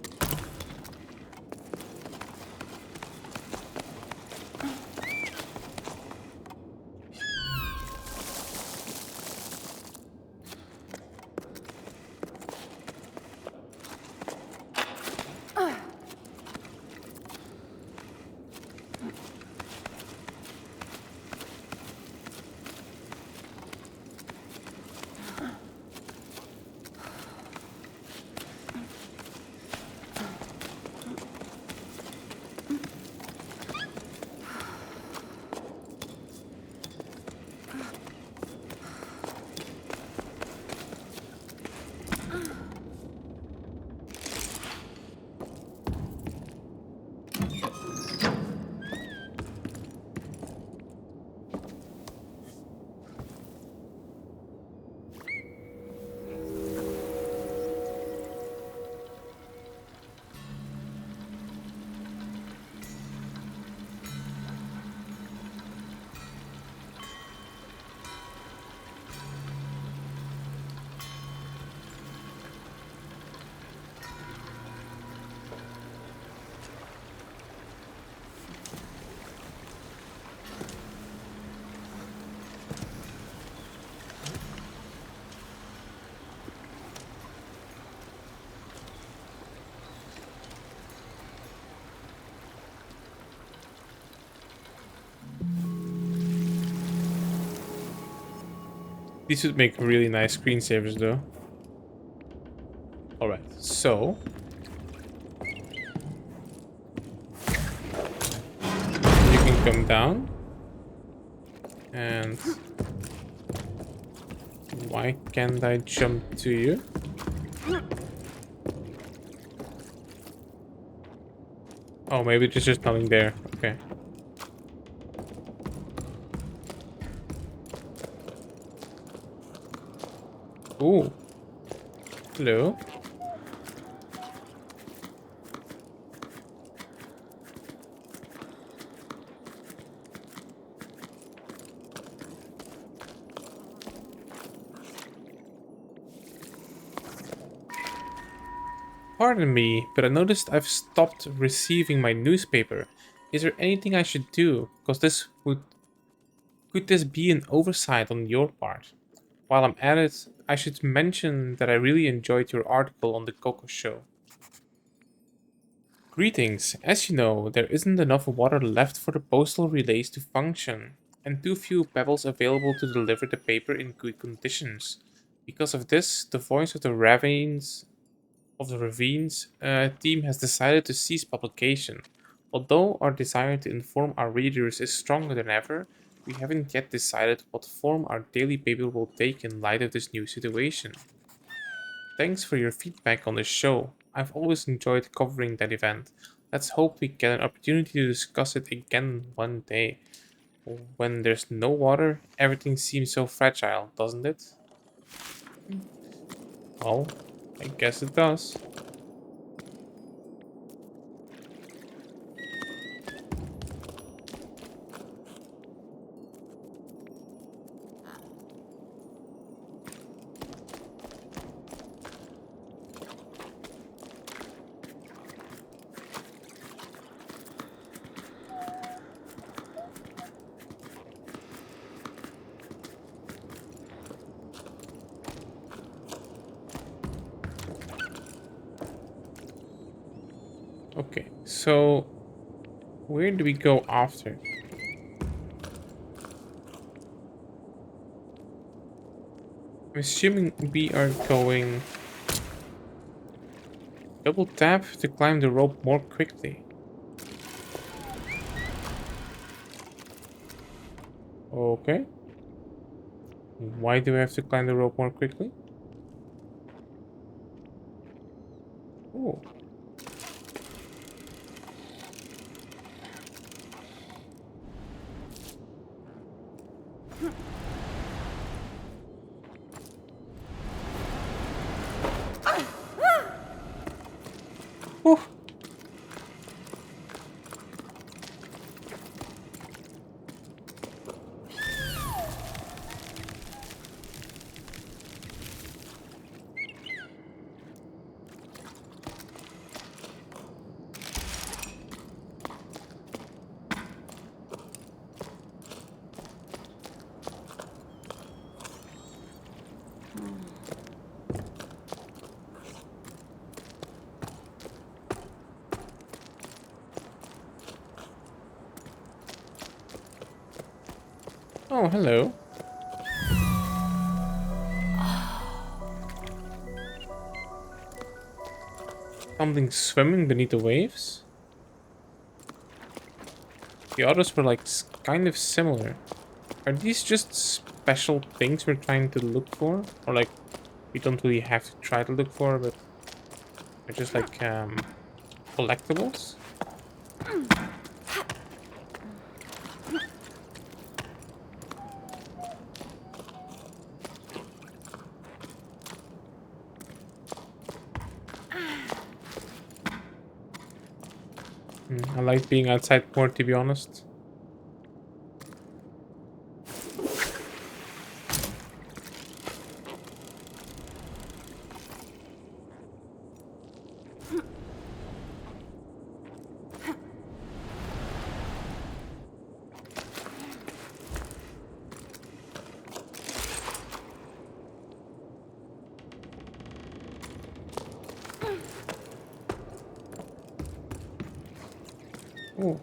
These would make really nice screensavers, though. Alright, so... you can come down. And... why can't I jump to you? Oh, maybe there's just nothing there. Okay. Ooh. Hello. Pardon me, but I noticed I've stopped receiving my newspaper. Is there anything I should do? Because could this be an oversight on your part? While I'm at it, I should mention that I really enjoyed your article on the Coco Show. Greetings. As you know, there isn't enough water left for the postal relays to function, and too few pebbles available to deliver the paper in good conditions. Because of this, the voice of the ravines team has decided to cease publication. Although our desire to inform our readers is stronger than ever, we haven't yet decided what form our daily paper will take in light of this new situation. Thanks for your feedback on the show. I've always enjoyed covering that event. Let's hope we get an opportunity to discuss it again one day. When there's no water, everything seems so fragile, doesn't it? Well, I guess it does. Okay, so where do we go after? I'm assuming we are going double tap to climb the rope more quickly. Okay. Why do I have to climb the rope more quickly? Oh. Whew. Oh, hello. Something swimming beneath the waves? The others were like kind of similar. Are these just special things we're trying to look for? Or like we don't really have to try to look for, but they're just like collectibles? I like being outside more, to be honest. Oh,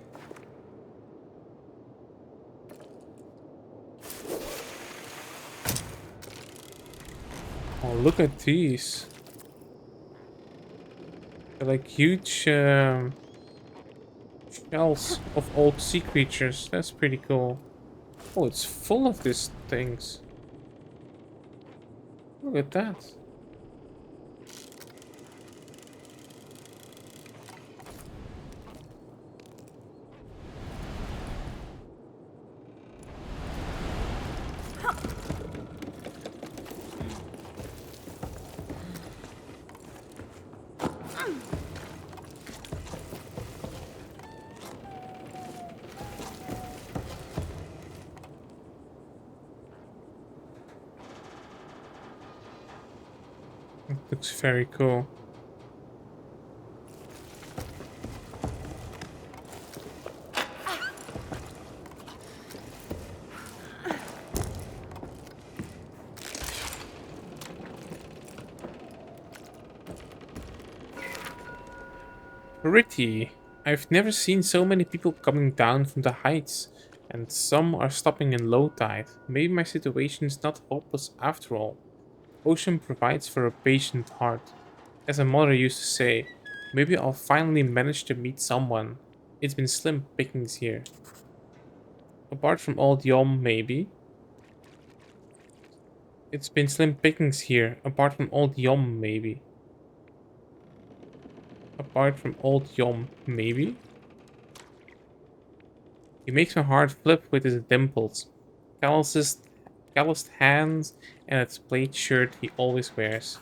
oh, look at these. They're like huge shells of old sea creatures. That's pretty cool. Oh, it's full of these things. Look at that. It looks very cool. Pretty. I've never seen so many people coming down from the heights, and some are stopping in low tide. Maybe my situation is not hopeless after all. Ocean provides for a patient heart. As my mother used to say, maybe I'll finally manage to meet someone. It's been slim pickings here. Apart from old Yom, maybe. It's been slim pickings here, apart from old Yom, maybe. Apart from old Yom, maybe? He makes my heart flip with his dimples, calloused hands, and that plaid shirt he always wears.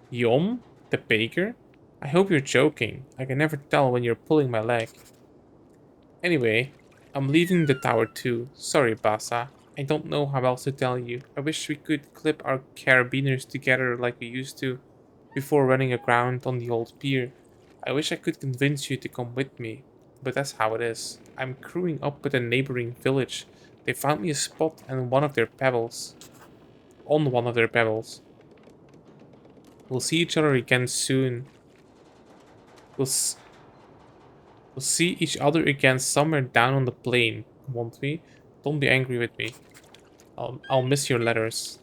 Yom? The baker? I hope you're joking. I can never tell when you're pulling my leg. Anyway, I'm leaving the tower too. Sorry, Basa. I don't know how else to tell you. I wish we could clip our carabiners together like we used to before running aground on the old pier. I wish I could convince you to come with me, but that's how it is. I'm crewing up with a neighboring village. They found me a spot and one of their pebbles. On one of their pebbles. We'll see each other again soon. We'll, s- we'll see each other again somewhere down on the plain, won't we? Don't be angry with me. I'll miss your letters.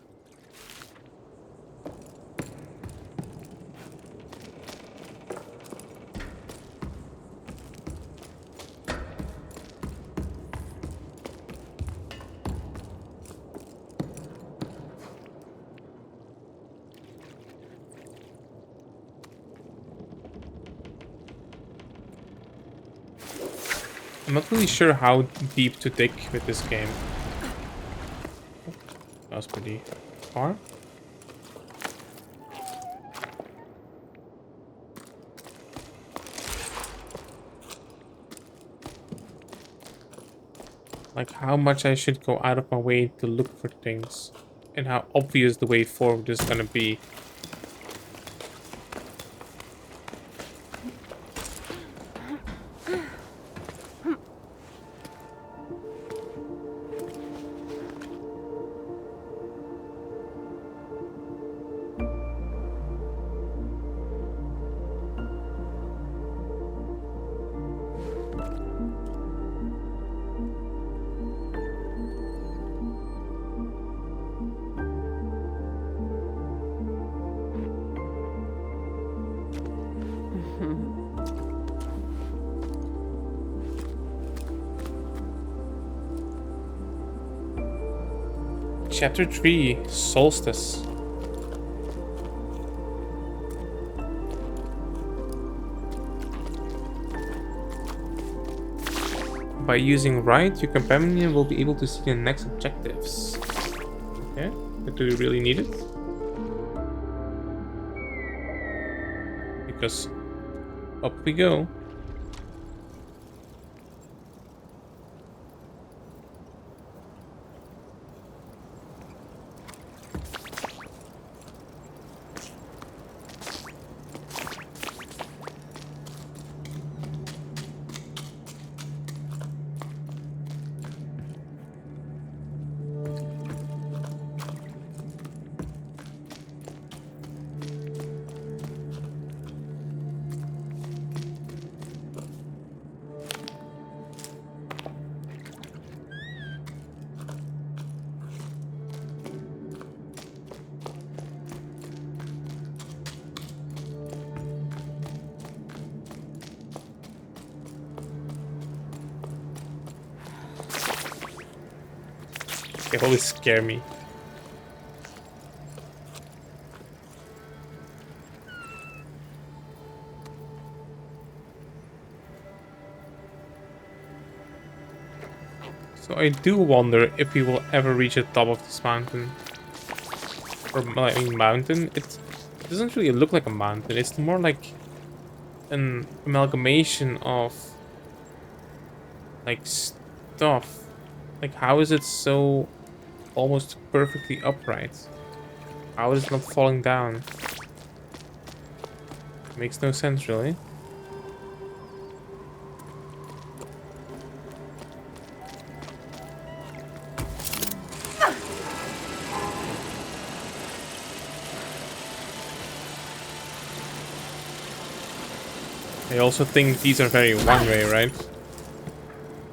I'm not really sure how deep to dig with this game. That was pretty far. Like how much I should go out of my way to look for things. And how obvious the way forward is gonna be. Chapter 3, Solstice. By using right, your companion will be able to see the next objectives. Okay, but do we really need it? Because up we go. They always scare me. So I do wonder if we will ever reach the top of this mountain. Or, I mean, mountain. It doesn't really look like a mountain. It's more like an amalgamation of like stuff. Like, how is it so almost perfectly upright? How is it not falling down? Makes no sense, really. I also think these are very one-way, right?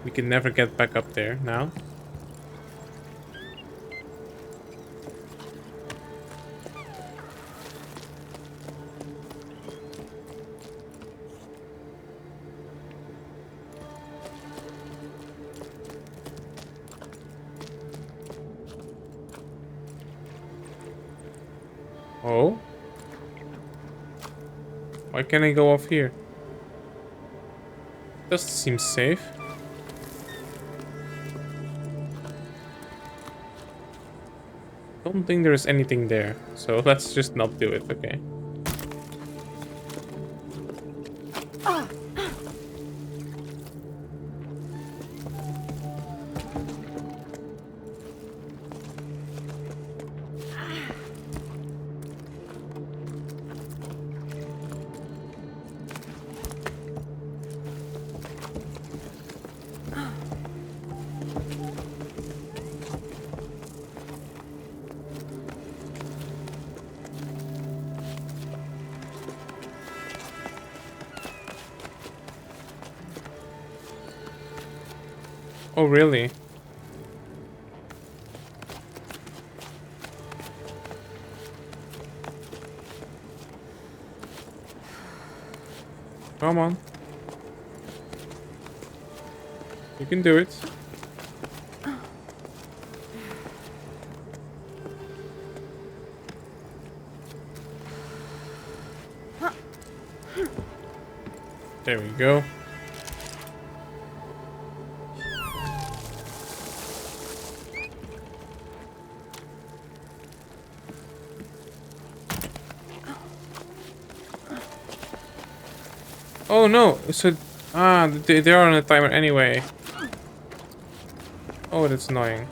We can never get back up there now. Oh? Why can't I go off here? Doesn't seem safe. Don't think there's anything there, so let's just not do it, okay? Oh, really? Come on. You can do it. There we go. Oh no, so they're on a timer anyway. Oh, that's annoying.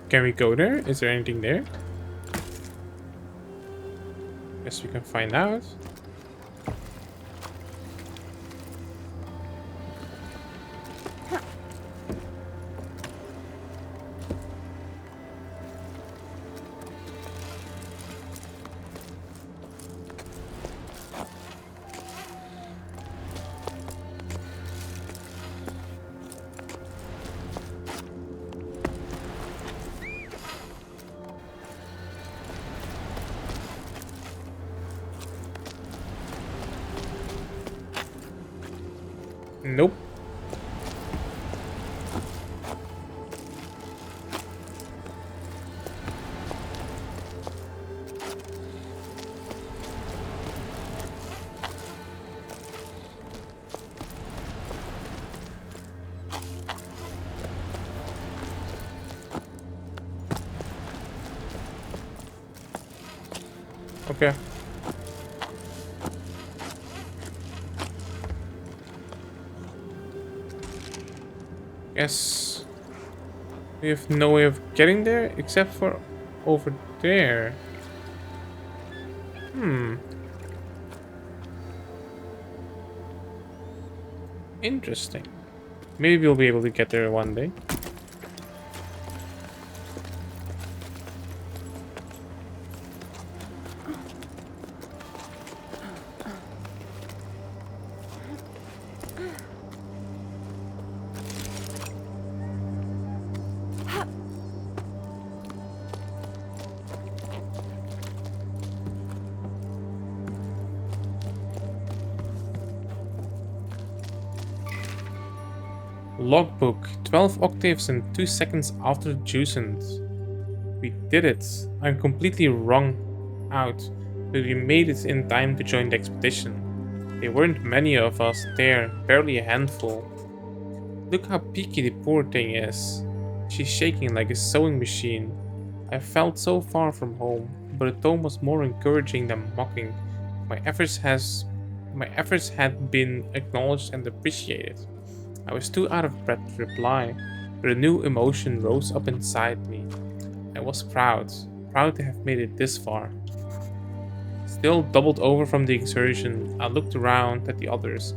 Can we go there? Is there anything there? Guess we can find out. Nope. Okay. Guess we have no way of getting there except for over there. Interesting. Maybe we'll be able to get there one day. Logbook, 12 octaves and 2 seconds after Jusant. We did it. I'm completely wrong out, but we made it in time to join the expedition. There weren't many of us there, barely a handful. Look how peaky the poor thing is. She's shaking like a sewing machine. I felt so far from home, but the tone was more encouraging than mocking. My efforts has my efforts had been acknowledged and appreciated. I was too out of breath to reply, but a new emotion rose up inside me. I was proud to have made it this far. Still doubled over from the exertion, I looked around at the others.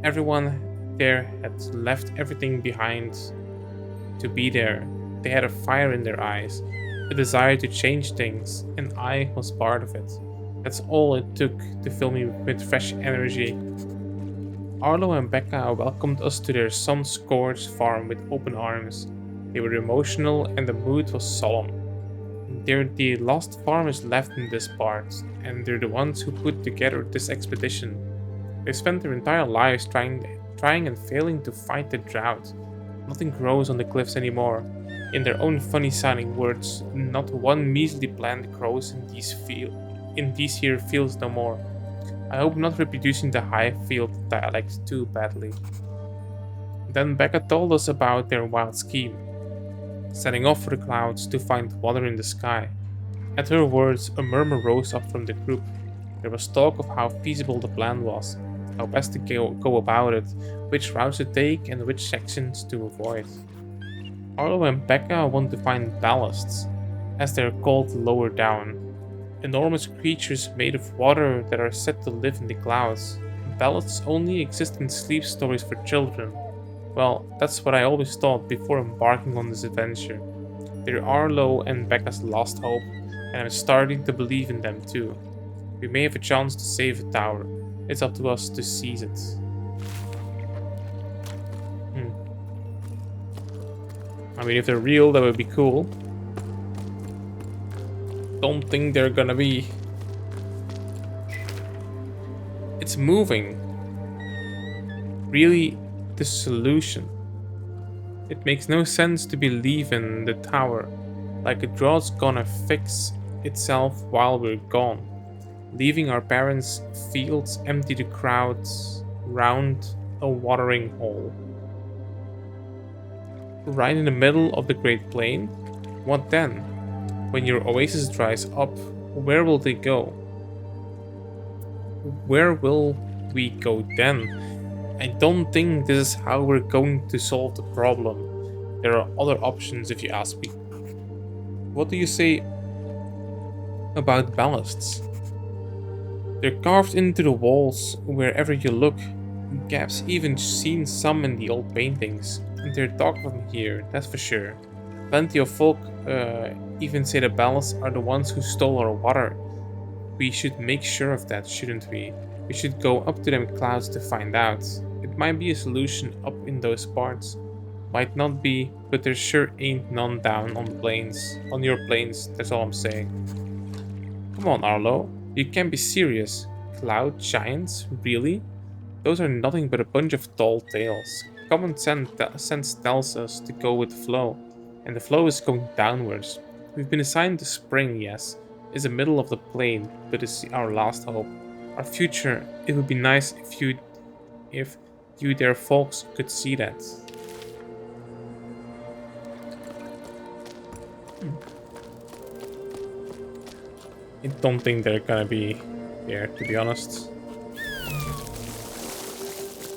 Everyone there had left everything behind to be there. They had a fire in their eyes, a desire to change things, and I was part of it. That's all it took to fill me with fresh energy. Arlo and Becca welcomed us to their sun-scorched farm with open arms. They were emotional and the mood was solemn. They're the lost farmers left in this part, and they're the ones who put together this expedition. They spent their entire lives trying and failing to fight the drought. Nothing grows on the cliffs anymore. In their own funny-sounding words, not one measly plant grows in these here fields no more. I hope not reproducing the Highfield dialect too badly. Then Becca told us about their wild scheme, setting off for the clouds to find water in the sky. At her words, a murmur rose up from the group. There was talk of how feasible the plan was, how best to go about it, which routes to take and which sections to avoid. Arlo and Becca want to find ballasts, as they're called lower down. Enormous creatures made of water that are said to live in the clouds. Ballasts only exist in sleep stories for children. Well, that's what I always thought before embarking on this adventure. They're Arlo and Becca's last hope, and I'm starting to believe in them too. We may have a chance to save a tower. It's up to us to seize it. I mean, if they're real, that would be cool. Don't think they're gonna be. It's moving. Really, the solution. It makes no sense to believe in the tower, like a droughts gonna fix itself while we're gone, leaving our parents' fields empty to crowds round a watering hole. Right in the middle of the Great Plain? What then? When your oasis dries up, where will they go? Where will we go then? I don't think this is how we're going to solve the problem. There are other options if you ask me. What do you say about ballasts? They're carved into the walls wherever you look. Gab's even seen some in the old paintings. And they're dark from here, that's for sure. Plenty of folk even say the ballasts are the ones who stole our water. We should make sure of that, shouldn't we? We should go up to them clouds to find out. It might be a solution up in those parts. Might not be, but there sure ain't none down on the plains. On your plains, that's all I'm saying. Come on, Arlo. You can't be serious. Cloud giants? Really? Those are nothing but a bunch of tall tales. Common sense tells us to go with the flow, and the flow is going downwards. We've been assigned the spring, yes. It's the middle of the plain, but it's our last hope. Our future, it would be nice if you their folks could see that. I don't think they're gonna be there, to be honest.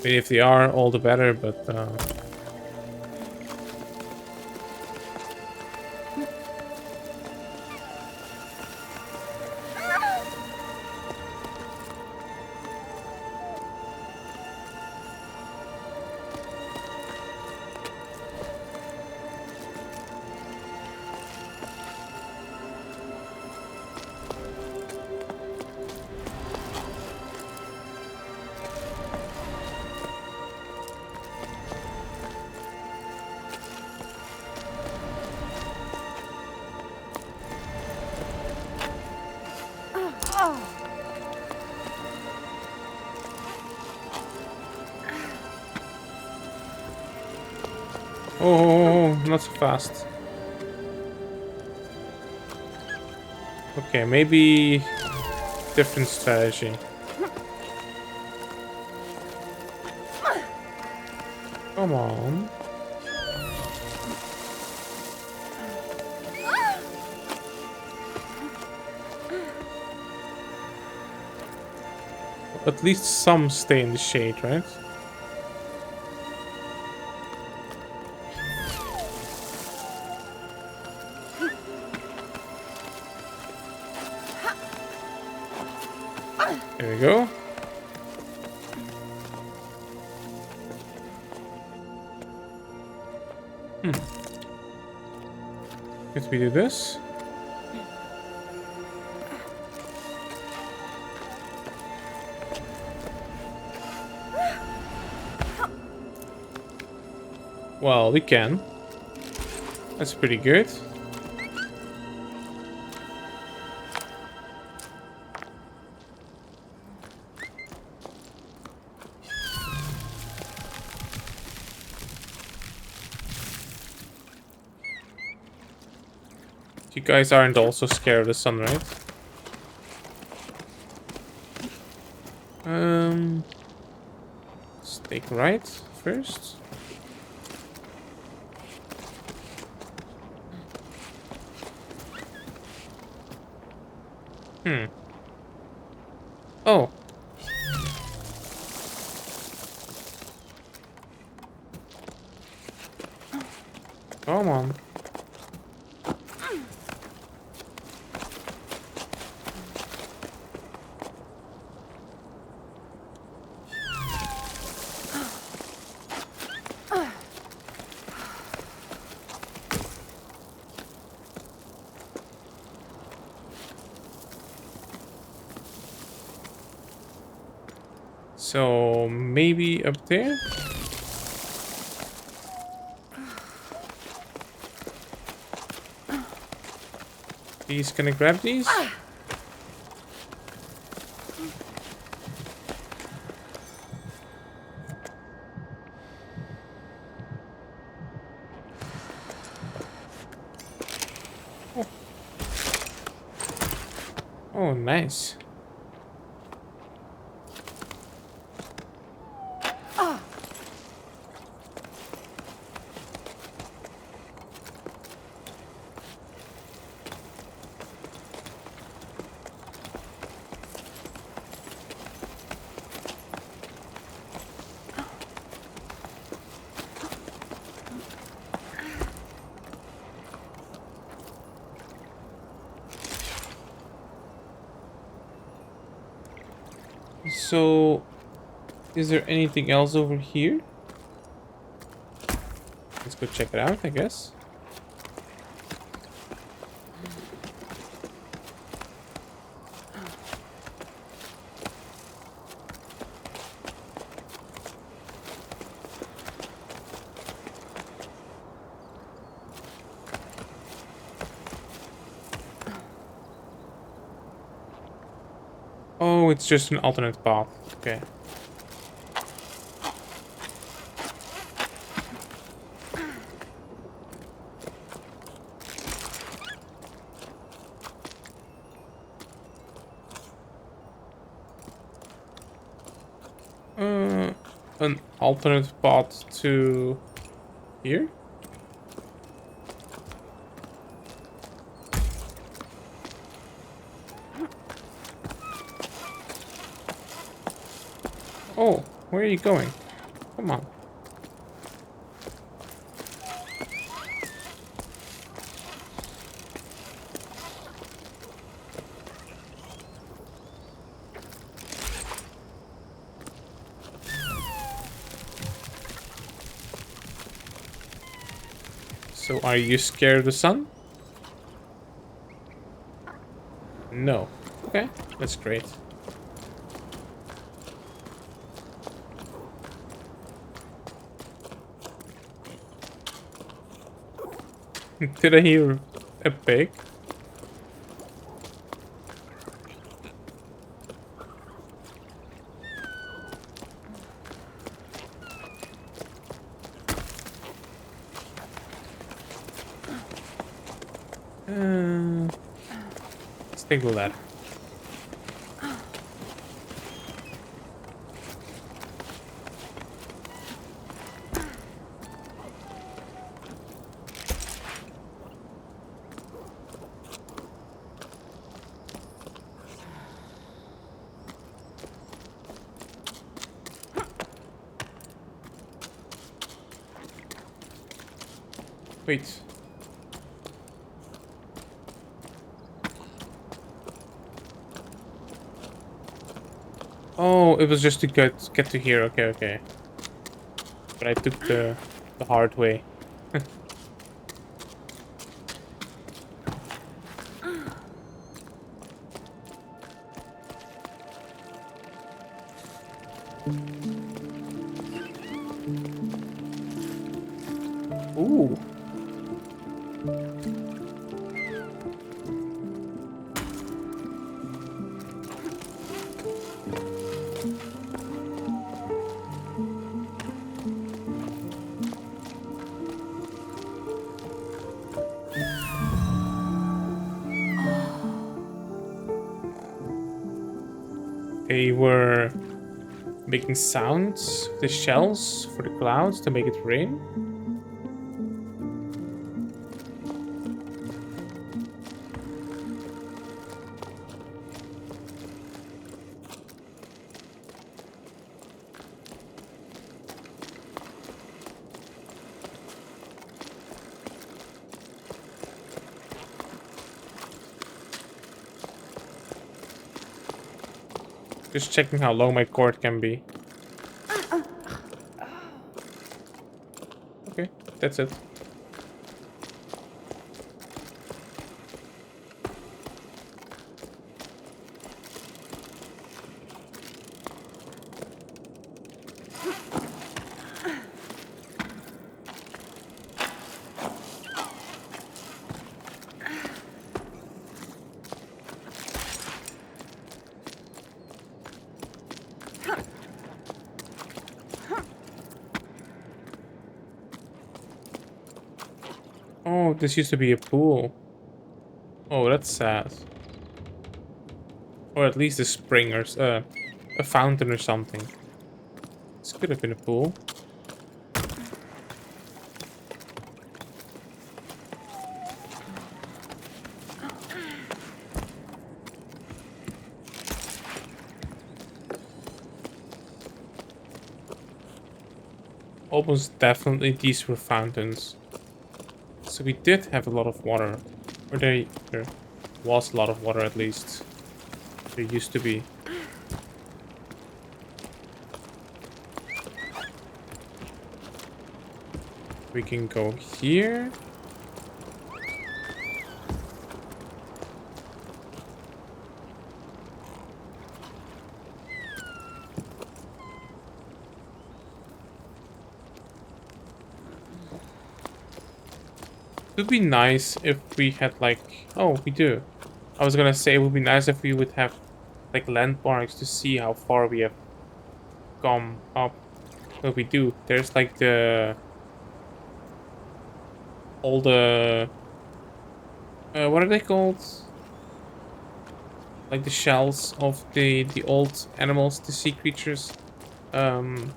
I mean, if they are, all the better, but Oh, not so fast. Okay, maybe different strategy. Come on. At least some stay in the shade, right? There we go. If we do this. Well, we can. That's pretty good. You guys aren't also scared of the sun, right? Let's take right first. Oh. Come on. So maybe up there? He's gonna grab these? Oh, nice. So, is there anything else over here? Let's go check it out, I guess. Oh, it's just an alternate path. Okay. An alternate path to here? Oh, where are you going? Come on. So, are you scared of the sun? No. Okay, that's great. Did I hear a pig? Let's take the ladder. Wait. Oh, it was just to get to here. Okay, okay. But I took the hard way. Ooh. They were making sounds, the shells for the clouds to make it rain. Just checking how long my cord can be. Okay, that's it. Oh, this used to be a pool. Oh, that's sad. Or at least a spring or a fountain or something. This could have been a pool. Almost definitely these were fountains. So we did have a lot of water. Or there was a lot of water at least. There used to be. We can go here. It would be nice if we had like... Oh, we do. I was gonna say it would be nice if we would have like landmarks to see how far we have come up. But we do. There's like all the... what are they called? Like the shells of the old animals, the sea creatures. Really,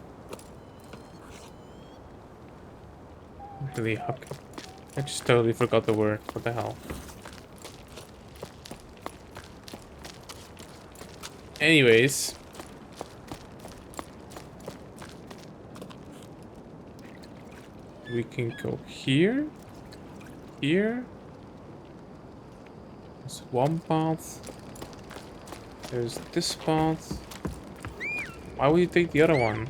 okay. I just totally forgot the word. What the hell? Anyways. We can go here. Here. There's one path. There's this path. Why would you take the other one?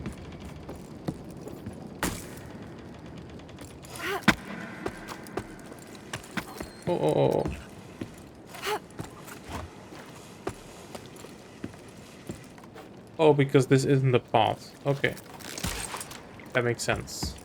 Oh, oh, oh. Oh, because this isn't the path. Okay. That makes sense.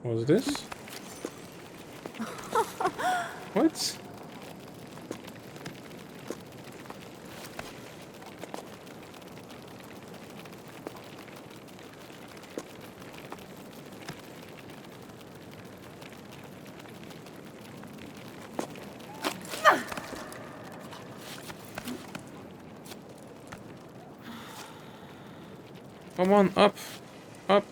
What was this? What? Come on, up. Up.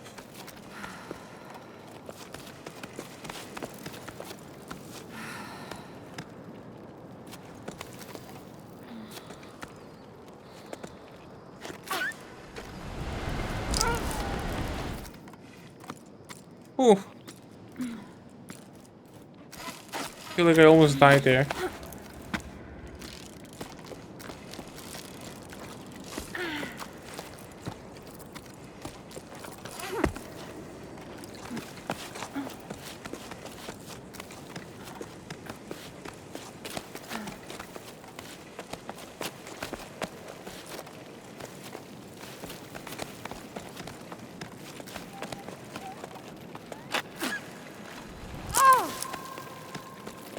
Ooh. Feel like I almost died there.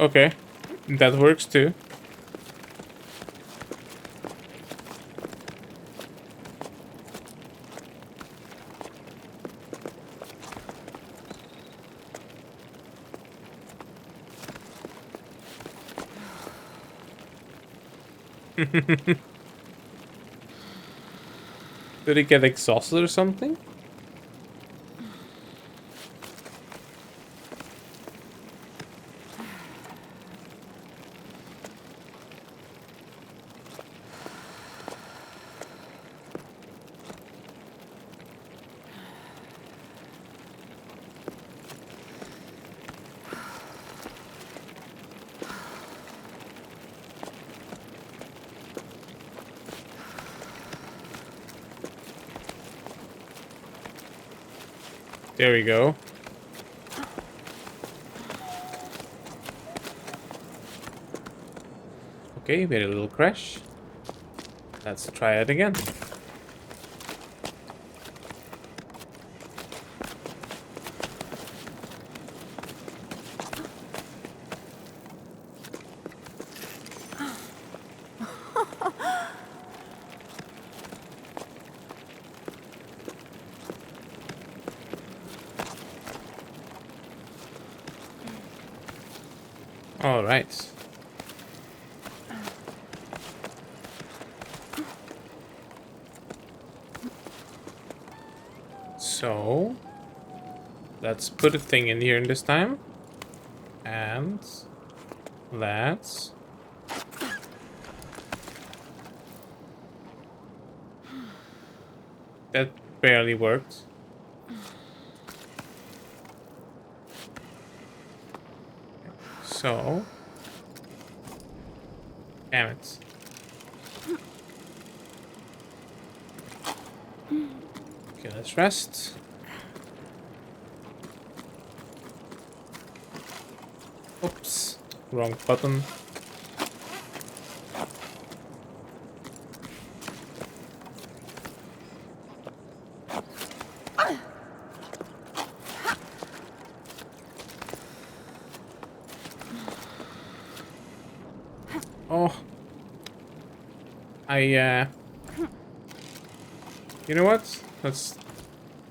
Okay. That works too. Did he get exhausted or something? There we go. Okay, we had a little crash. Let's try it again. All right. So, let's put a thing in here in this time. And let's... That barely worked. So... Damn it. Okay, let's rest. Oops. Wrong button. Oh. You know what? Let's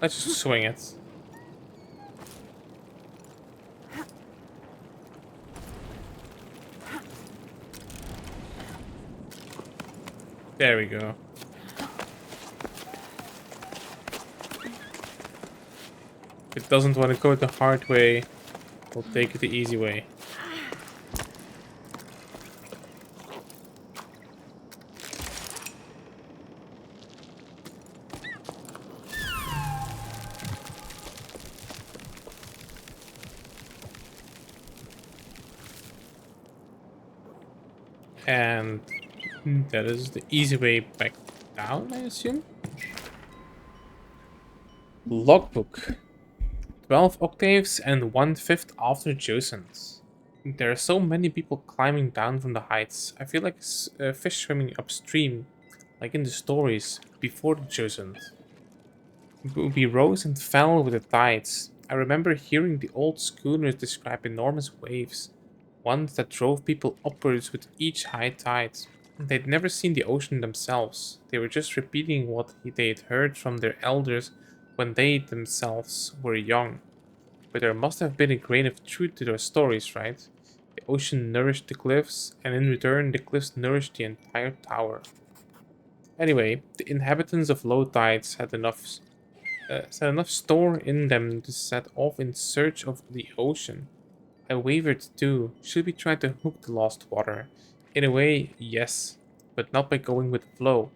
just swing it. There we go. If it doesn't want to go the hard way, we'll take it the easy way. And that is the easy way back down, I assume. Logbook. 12 octaves and 1/5 after Jusant. There are so many people climbing down from the heights. I feel like fish swimming upstream, like in the stories before the Jusant. We rose and fell with the tides. I remember hearing the old schooners describe enormous waves. ones that drove people upwards with each high tide. They'd never seen the ocean themselves. They were just repeating what they'd heard from their elders when they themselves were young. But there must have been a grain of truth to their stories, right? The ocean nourished the cliffs, and in return, the cliffs nourished the entire tower. Anyway, the inhabitants of low tides had enough store in them to set off in search of the ocean. I wavered too. Should we try to hook the lost water? In a way, yes, but not by going with the flow.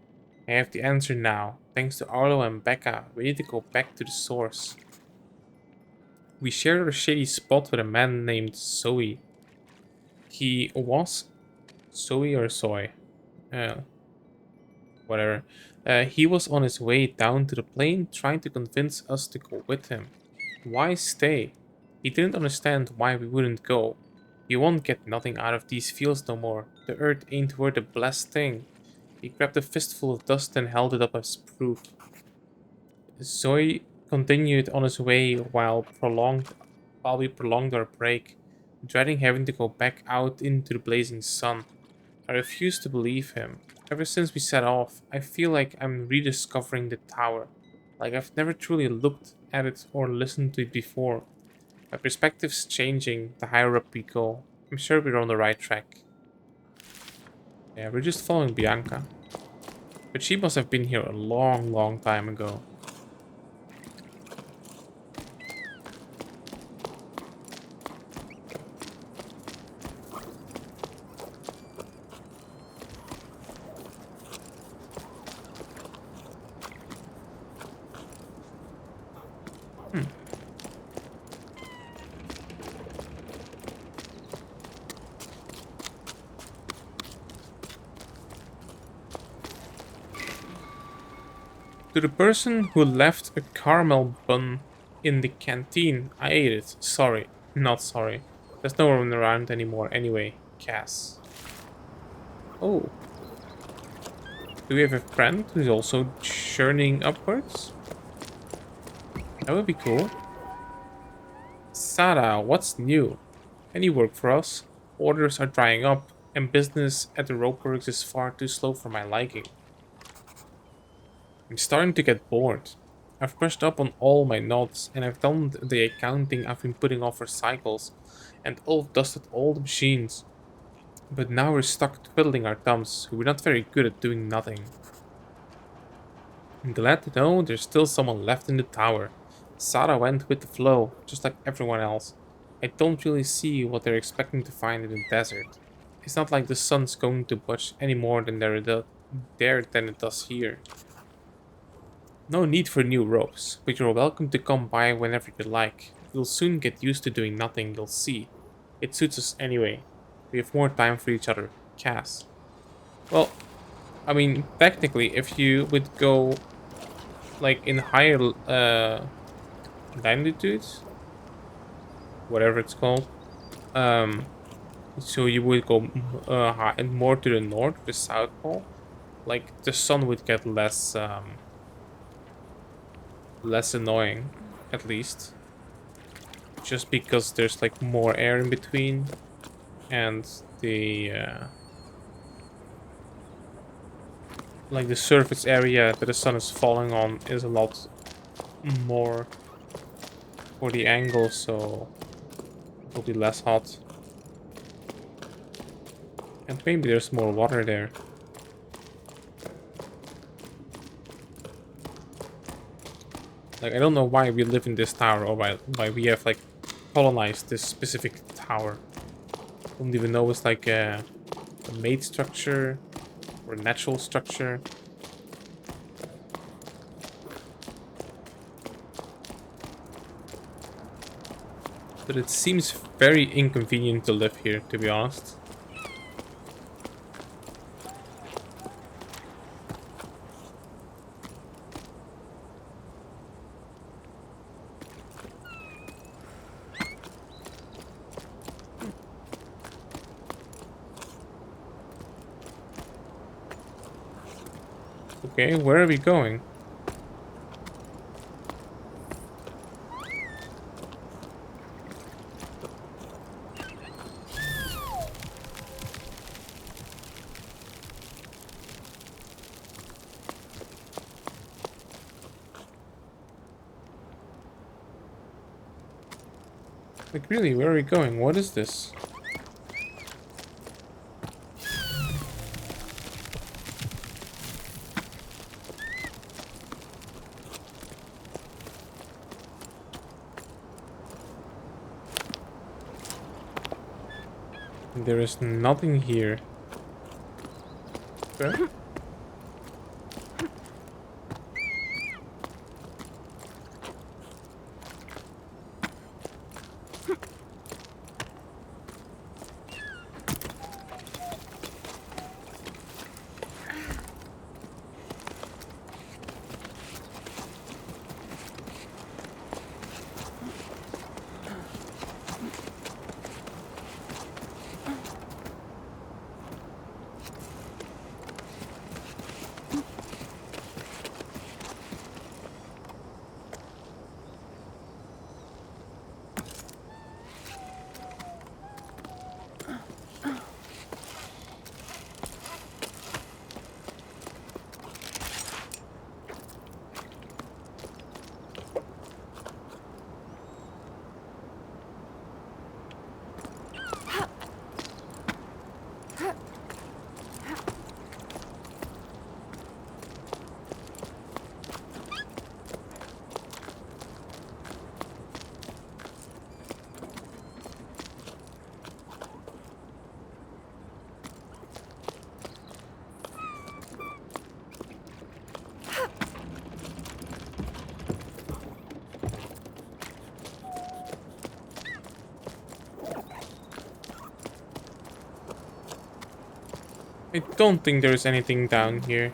I have the answer now. Thanks to Arlo and Becca, we need to go back to the source. We shared a shady spot with a man named Zoe. He was Zoe or Soy? Uh, Whatever. He was on his way down to the plane trying to convince us to go with him. Why stay? He didn't understand why we wouldn't go. You won't get nothing out of these fields no more. The earth ain't worth a blessed thing. He grabbed a fistful of dust and held it up as proof. Zoe continued on his way while we prolonged our break, dreading having to go back out into the blazing sun. I refuse to believe him. Ever since we set off, I feel like I'm rediscovering the tower. Like I've never truly looked at it or listened to it before. My perspective's changing the higher up we go. I'm sure we're on the right track. Yeah, we're just following Bianca. But she must have been here a long, long time ago. Hmm. To the person who left a caramel bun in the canteen, I ate it. Sorry. Not sorry. There's no one around anymore anyway. Cass. Oh. Do we have a friend who's also churning upwards? That would be cool. Sada, what's new? Any work for us? Orders are drying up, and business at the ropeworks is far too slow for my liking. I'm starting to get bored. I've brushed up on all my notes, and I've done the accounting I've been putting off for cycles, and dusted all the machines. But now we're stuck twiddling our thumbs. We're not very good at doing nothing. I'm glad to know there's still someone left in the tower. Sarah went with the flow, just like everyone else. I don't really see what they're expecting to find in the desert. It's not like the sun's going to budge any more than there than it does here. No need for new ropes, but you're welcome to come by whenever you like. You'll soon get used to doing nothing, you'll see. It suits us anyway. We have more time for each other. Cass. Well, I mean, technically, if you would go, like, in higher, latitudes, whatever it's called, um, so you would go, more to the north, the South Pole, like, the sun would get less annoying, at least. Just because there's, like, more air in between, and like, the surface area that the sun is falling on is a lot more for the angle, so it'll be less hot. And maybe there's more water there. Like, I don't know why we live in this tower, or why we have, like, colonized this specific tower. Don't even know it's like a made structure or a natural structure. But it seems very inconvenient to live here, to be honest. Okay, where are we going? Like, really, where are we going? What is this? There is nothing here. Okay. I don't think there's anything down here.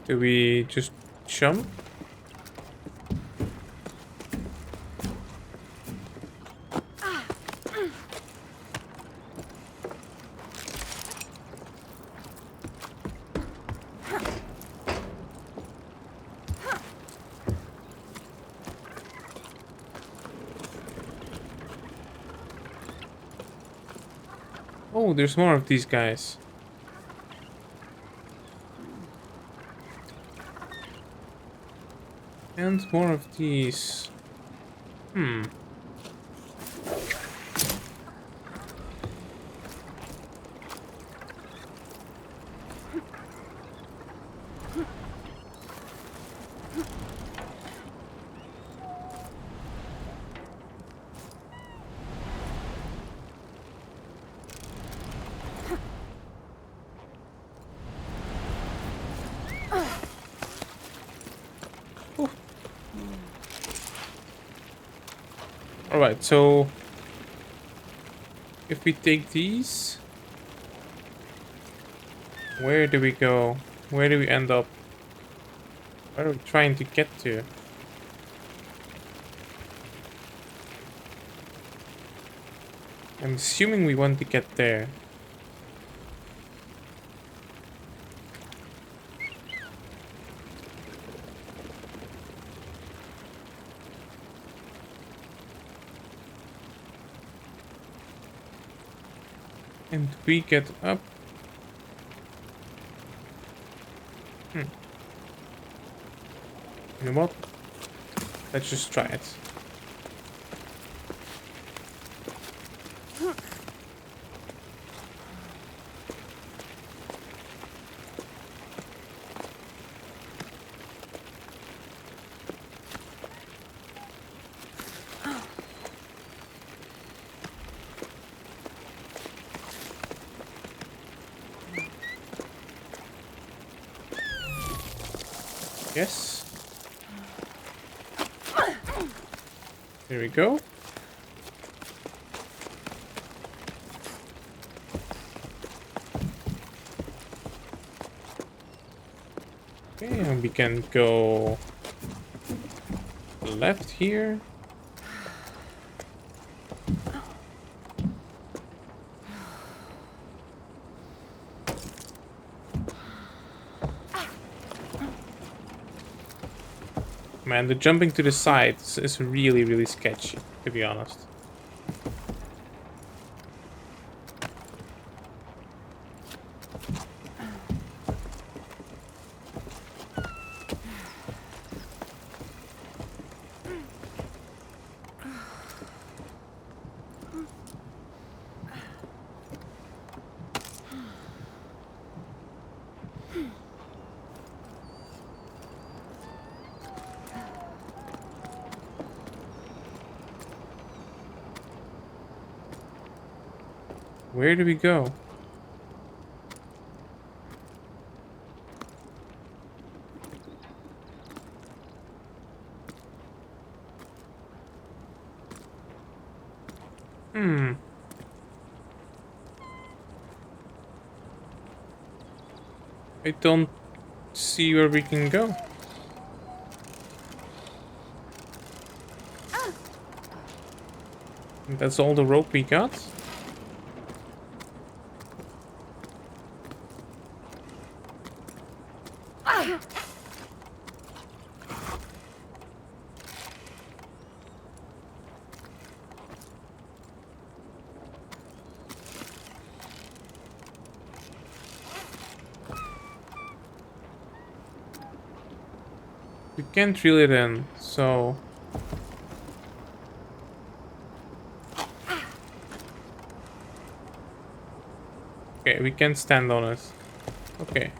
Do we just jump? Oh, there's more of these guys. And more of these. Hmm. Alright, so if we take these, where do we go? Where do we end up? Where are we trying to get to? I'm assuming we want to get there. And we get up. You know what? Let's just try it. Yes. Here we go. Okay, and we can go left here. Man, the jumping to the sides is really, really sketchy, to be honest. Where do we go? I don't see where we can go. That's all the rope we got? We can't reel it in, so... Okay, we can stand on it. Okay.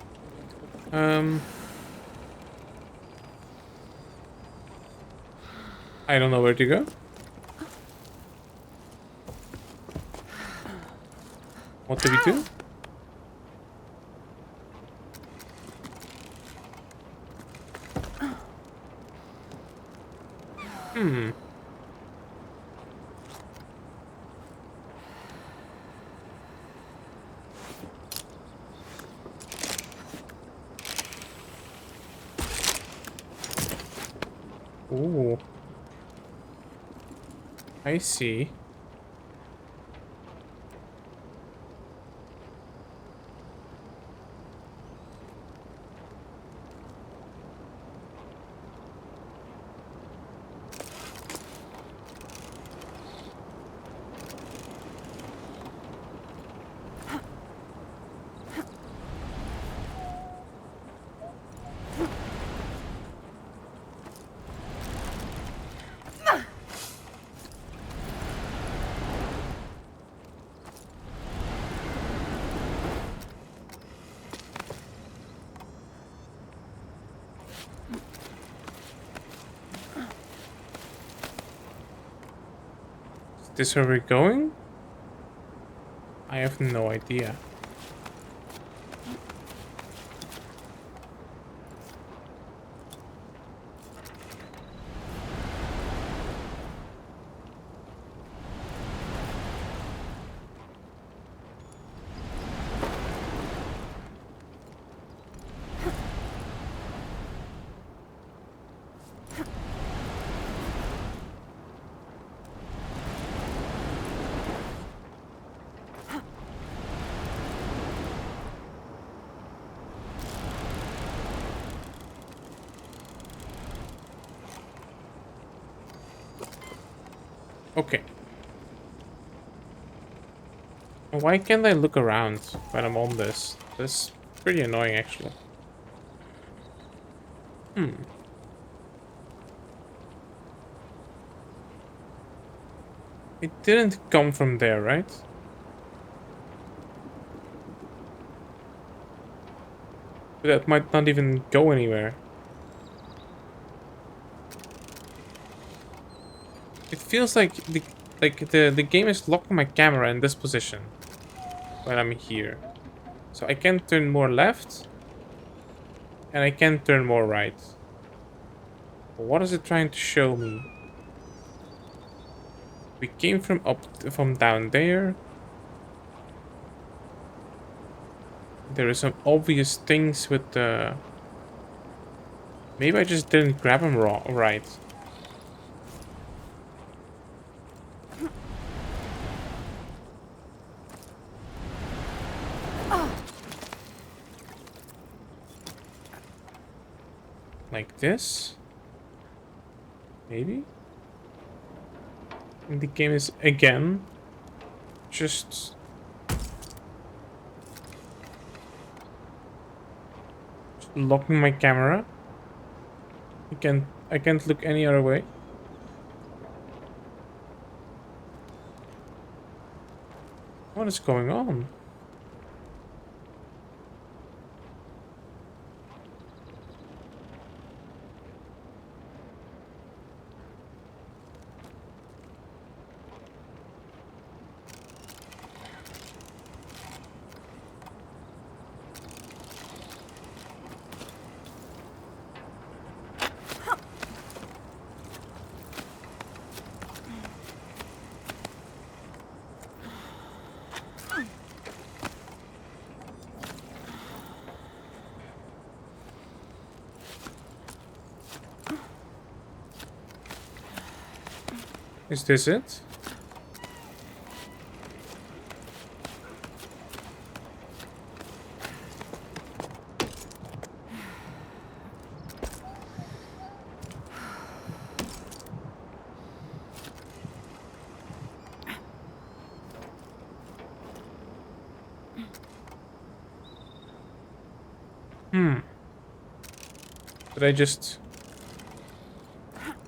I don't know where to go. What do we do? Ooh. I see. Is this where we're going? I have no idea. Okay. Why can't I look around when I'm on this? That's pretty annoying, actually. It didn't come from there, right? That might not even go anywhere. It feels like the game is locking my camera in this position when I'm here. So I can turn more left and I can turn more right. What is it trying to show me? We came from from down there. There are some obvious things with the... Maybe I just didn't grab them right. Like this? Maybe? And the game is again just locking my camera. I can't look any other way. What is going on? Is this it? Hmm. Did I just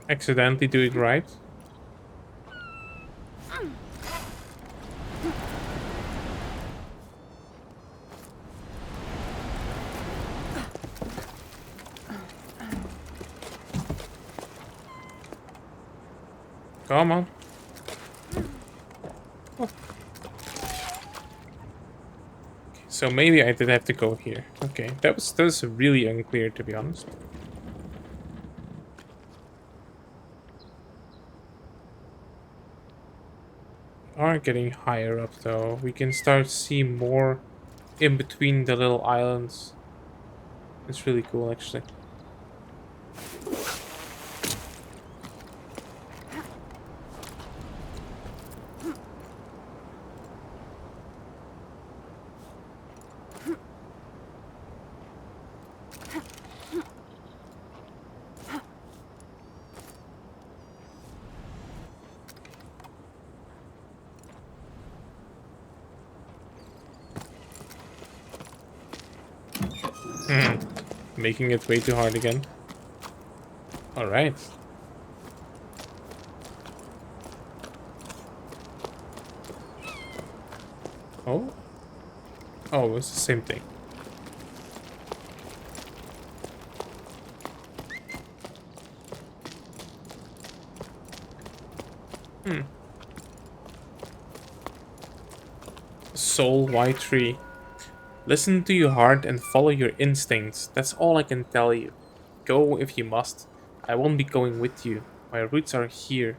accidentally do it right? Come on. Oh. So maybe I did have to go here. Okay, that was really unclear, to be honest. We are getting higher up though. We can start seeing more in between the little islands. It's really cool, actually. Hmm. Making it way too hard again. Alright. Oh? Oh, it's the same thing. Hmm. Soul white tree. Listen to your heart and follow your instincts. That's all I can tell you. Go if you must. I won't be going with you. My roots are here.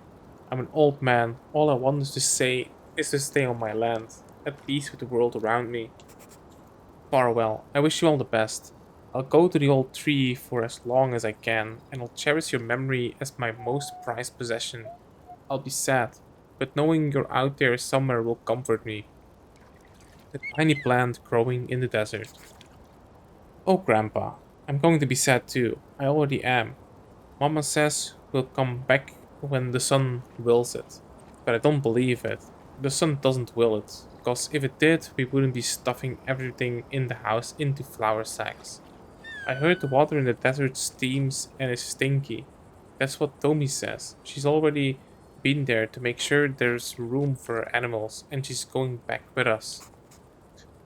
I'm an old man. All I want is to say is to stay on my land, at peace with the world around me. Farewell. I wish you all the best. I'll go to the old tree for as long as I can, and I'll cherish your memory as my most prized possession. I'll be sad, but knowing you're out there somewhere will comfort me. A tiny plant growing in the desert. Oh, Grandpa, I'm going to be sad too. I already am. Mama says we'll come back when the sun wills it. But I don't believe it. The sun doesn't will it. Because if it did, we wouldn't be stuffing everything in the house into flour sacks. I heard the water in the desert steams and is stinky. That's what Tommy says. She's already been there to make sure there's room for animals, and she's going back with us.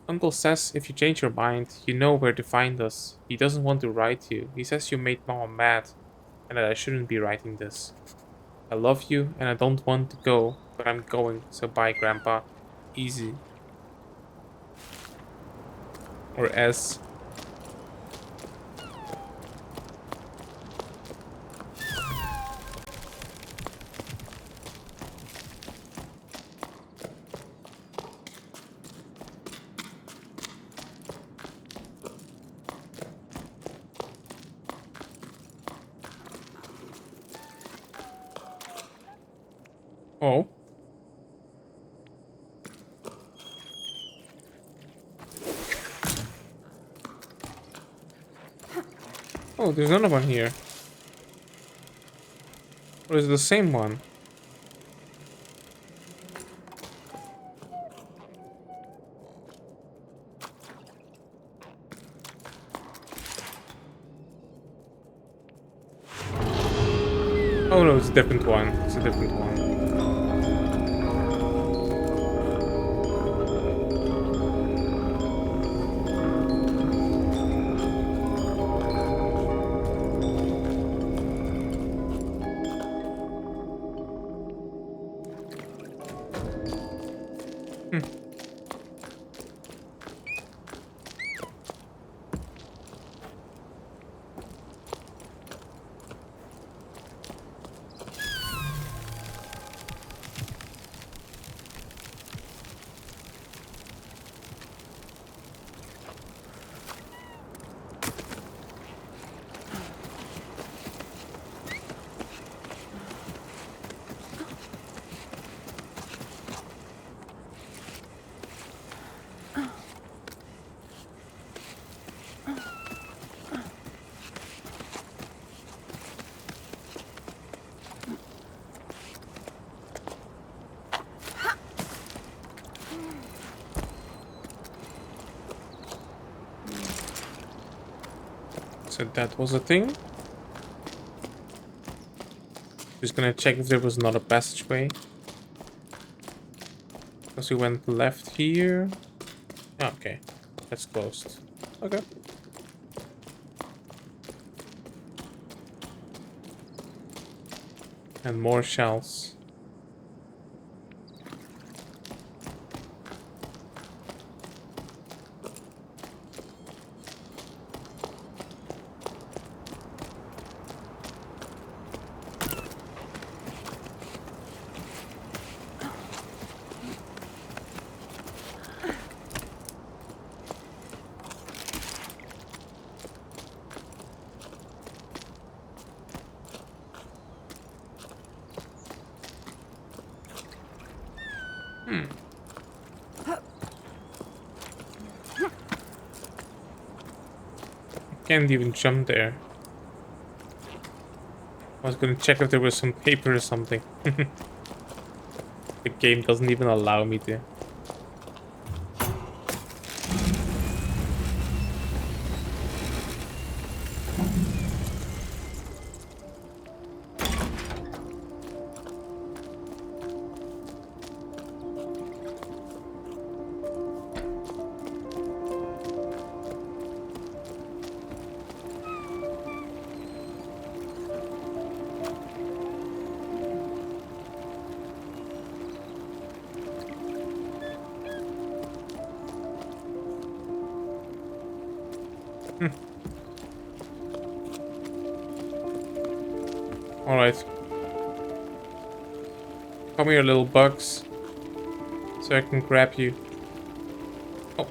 Uncle says if you change your mind, you know where to find us. He doesn't want to write you. He says you made Mama mad, and that I shouldn't be writing this. I love you, and I don't want to go, but I'm going, so bye, Grandpa. Easy. Or S. Oh. Oh, there's another one here. Or is it the same one? Oh no, it's a different one. It's a different one. So that was a thing. Just gonna check if there was another passageway. Because we went left here. Oh, okay. That's closed. Okay. And more shells. Can't even jump there. I was gonna check if there was some paper or something. The game doesn't even allow me to. Alright. Come here, little bugs. So I can grab you. Oh.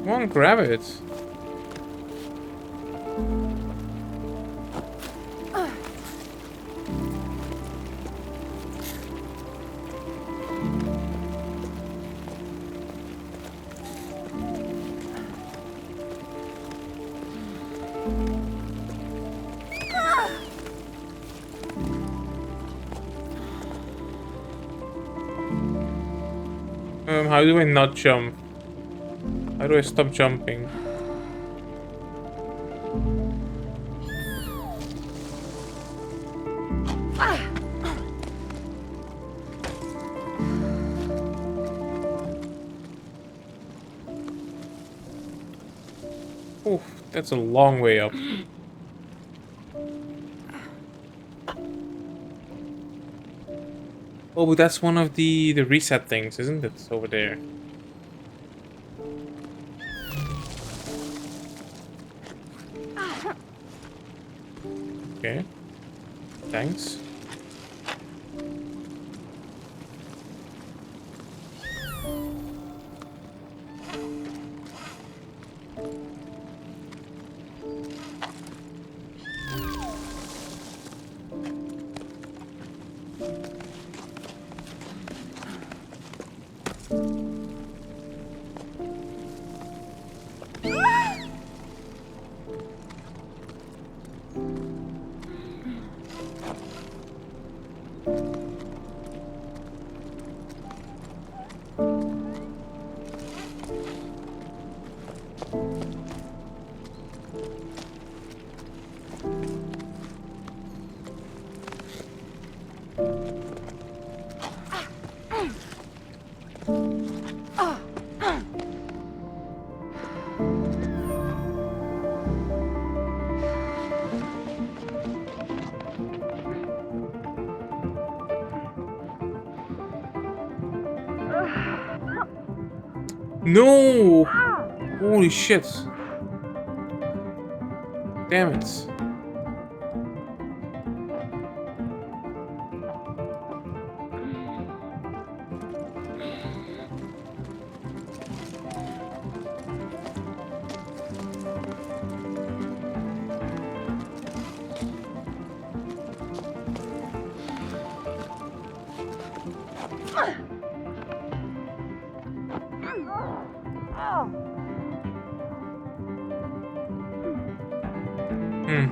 Come on, grab it. How do I not jump? How do I stop jumping? Oof, that's a long way up. Oh, but that's one of the reset things, isn't it? Over there. Okay. Thanks. No! Holy shit. Damn it.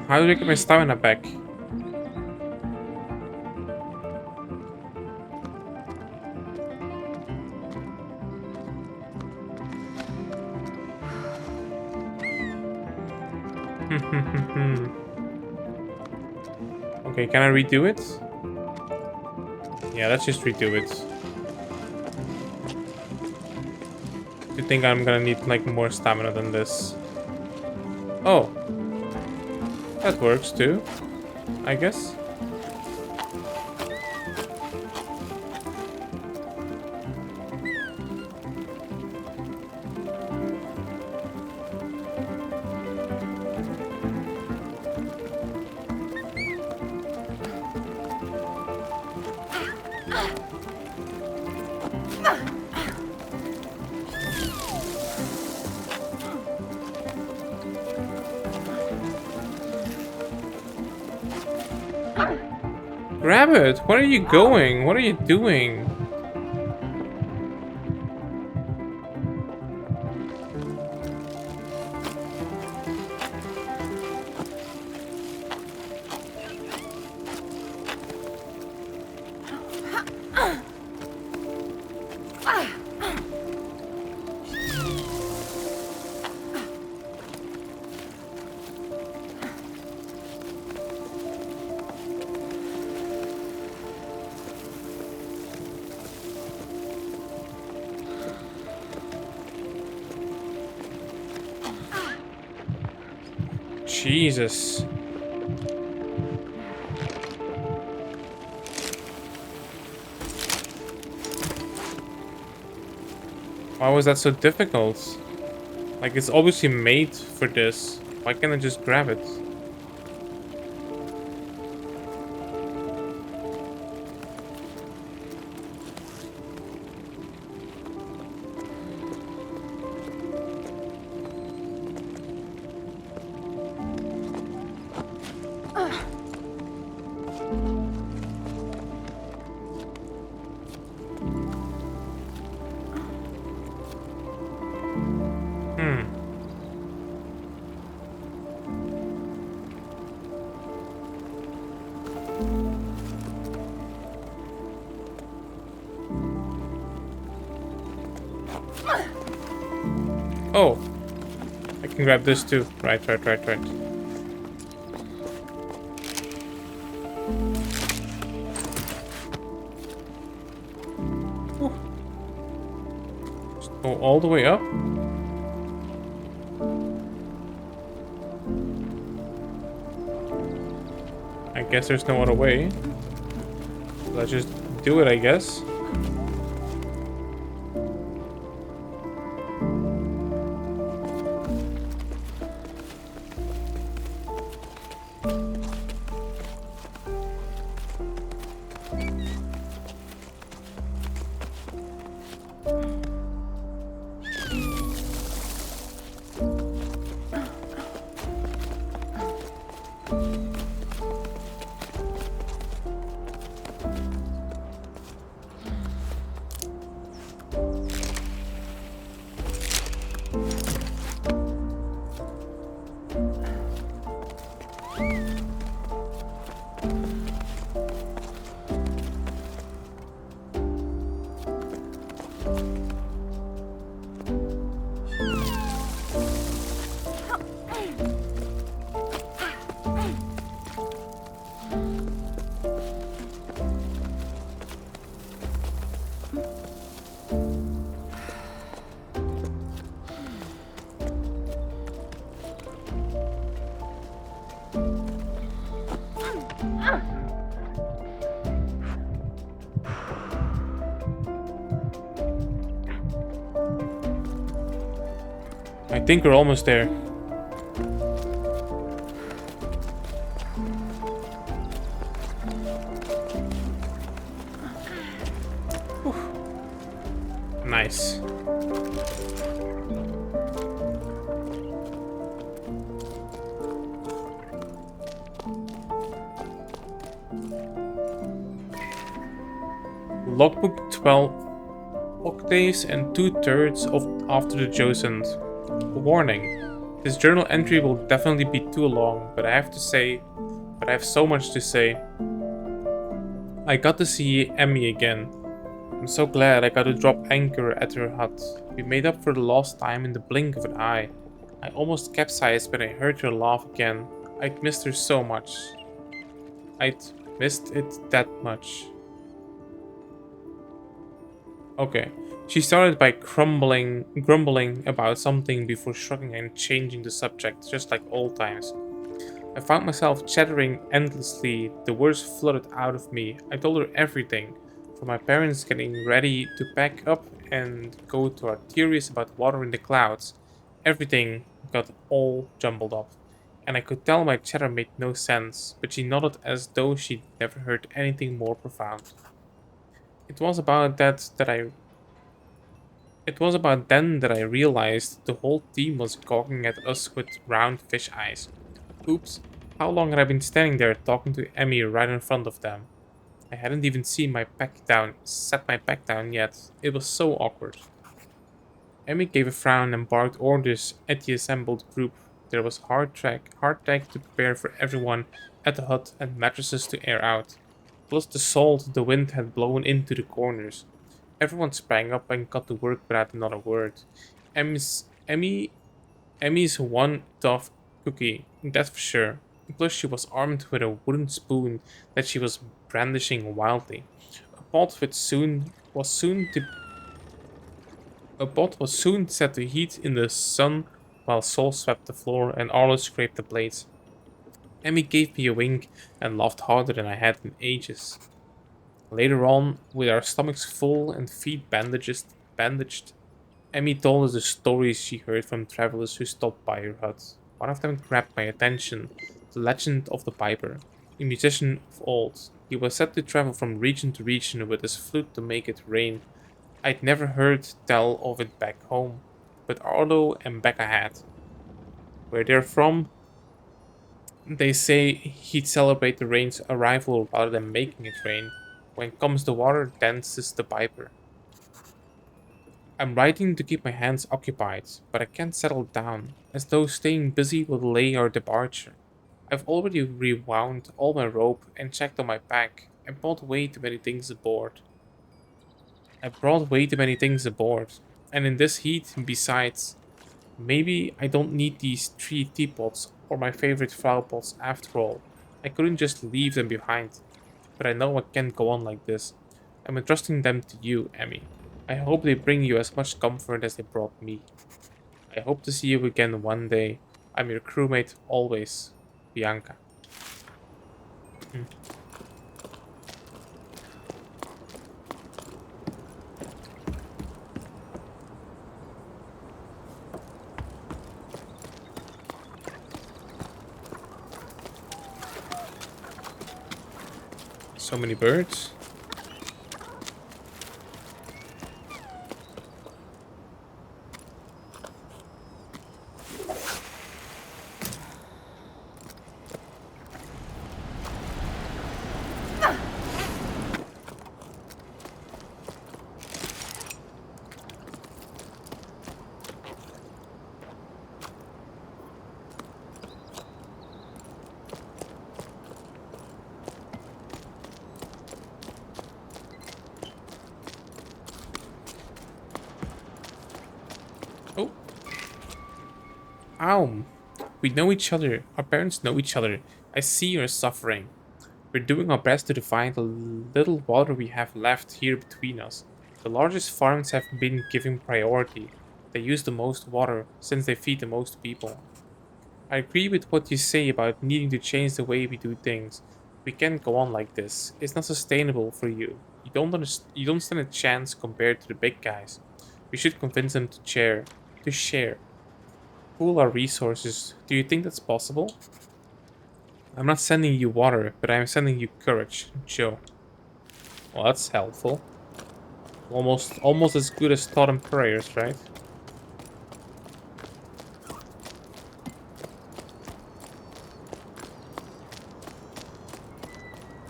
How do I get my stamina back? Okay, can I redo it? Yeah, let's just redo it. You think I'm gonna need like more stamina than this? Oh, that works too, I guess. Grab it! Where are you going? What are you doing? Jesus. Why was that so difficult? Like, it's obviously made for this. Why can't I just grab it? Oh, I can grab this too. Right. Ooh. Just go all the way up. I guess there's no other way. Let's just do it, I guess. I think we're almost there. Nice. Logbook 12 octaves and 2/3 of after the Jusant. Warning. This journal entry will definitely be too long, but I have so much to say. I got to see Emmy again. I'm so glad I got to drop anchor at her hut. We made up for the lost time in the blink of an eye. I almost capsized when I heard her laugh again. I'd missed her so much. I'd missed it that much. Okay. She started by grumbling about something before shrugging and changing the subject, just like old times. I found myself chattering endlessly. The words flooded out of me. I told her everything, from my parents getting ready to pack up and go to our theories about water in the clouds. Everything got all jumbled up, and I could tell my chatter made no sense, but she nodded as though she'd never heard anything more profound. It was about that that I It was about then that I realized the whole team was gawking at us with round fish eyes. Oops, how long had I been standing there talking to Emmy right in front of them? I hadn't even set my pack down yet. It was so awkward. Emmy gave a frown and barked orders at the assembled group. There was hard tack to prepare for everyone at the hut and mattresses to air out, plus the salt the wind had blown into the corners. Everyone sprang up and got to work without another word. Emmy's, Emmy, Emmy's one tough cookie, that's for sure. Plus, she was armed with a wooden spoon that she was brandishing wildly. A pot with soon was soon to a pot was soon set to heat in the sun while Sol swept the floor and Arlo scraped the plates. Emmy gave me a wink and laughed harder than I had in ages. Later on, with our stomachs full and feet bandaged, Emmy told us the stories she heard from travelers who stopped by her hut. One of them grabbed my attention, the legend of the Piper, a musician of old. He was said to travel from region to region with his flute to make it rain. I'd never heard tell of it back home, but Arlo and Becca had. Where they're from, they say he'd celebrate the rain's arrival rather than making it rain. When comes the water, dances the Piper. I'm writing to keep my hands occupied, but I can't settle down, as though staying busy will delay our departure. I've already rewound all my rope and checked on my pack, and brought way too many things aboard. I brought way too many things aboard, and in this heat, besides, maybe I don't need these 3 teapots or my favorite flower pots after all. I couldn't just leave them behind, but I know I can't go on like this. I'm entrusting them to you, Emmy. I hope they bring you as much comfort as they brought me. I hope to see you again one day. I'm your crewmate always, Bianca. So many birds. Oh, ow. We know each other. Our parents know each other. I see you're suffering. We're doing our best to find the little water we have left here between us. The largest farms have been given priority. They use the most water since they feed the most people. I agree with what you say about needing to change the way we do things. We can't go on like this. It's not sustainable for you. You don't stand a chance compared to the big guys. We should convince them to share, pool our resources. Do you think that's possible? I'm not sending you water, but I'm sending you courage, Joe. Well, that's helpful. Almost as good as thought and prayers, right?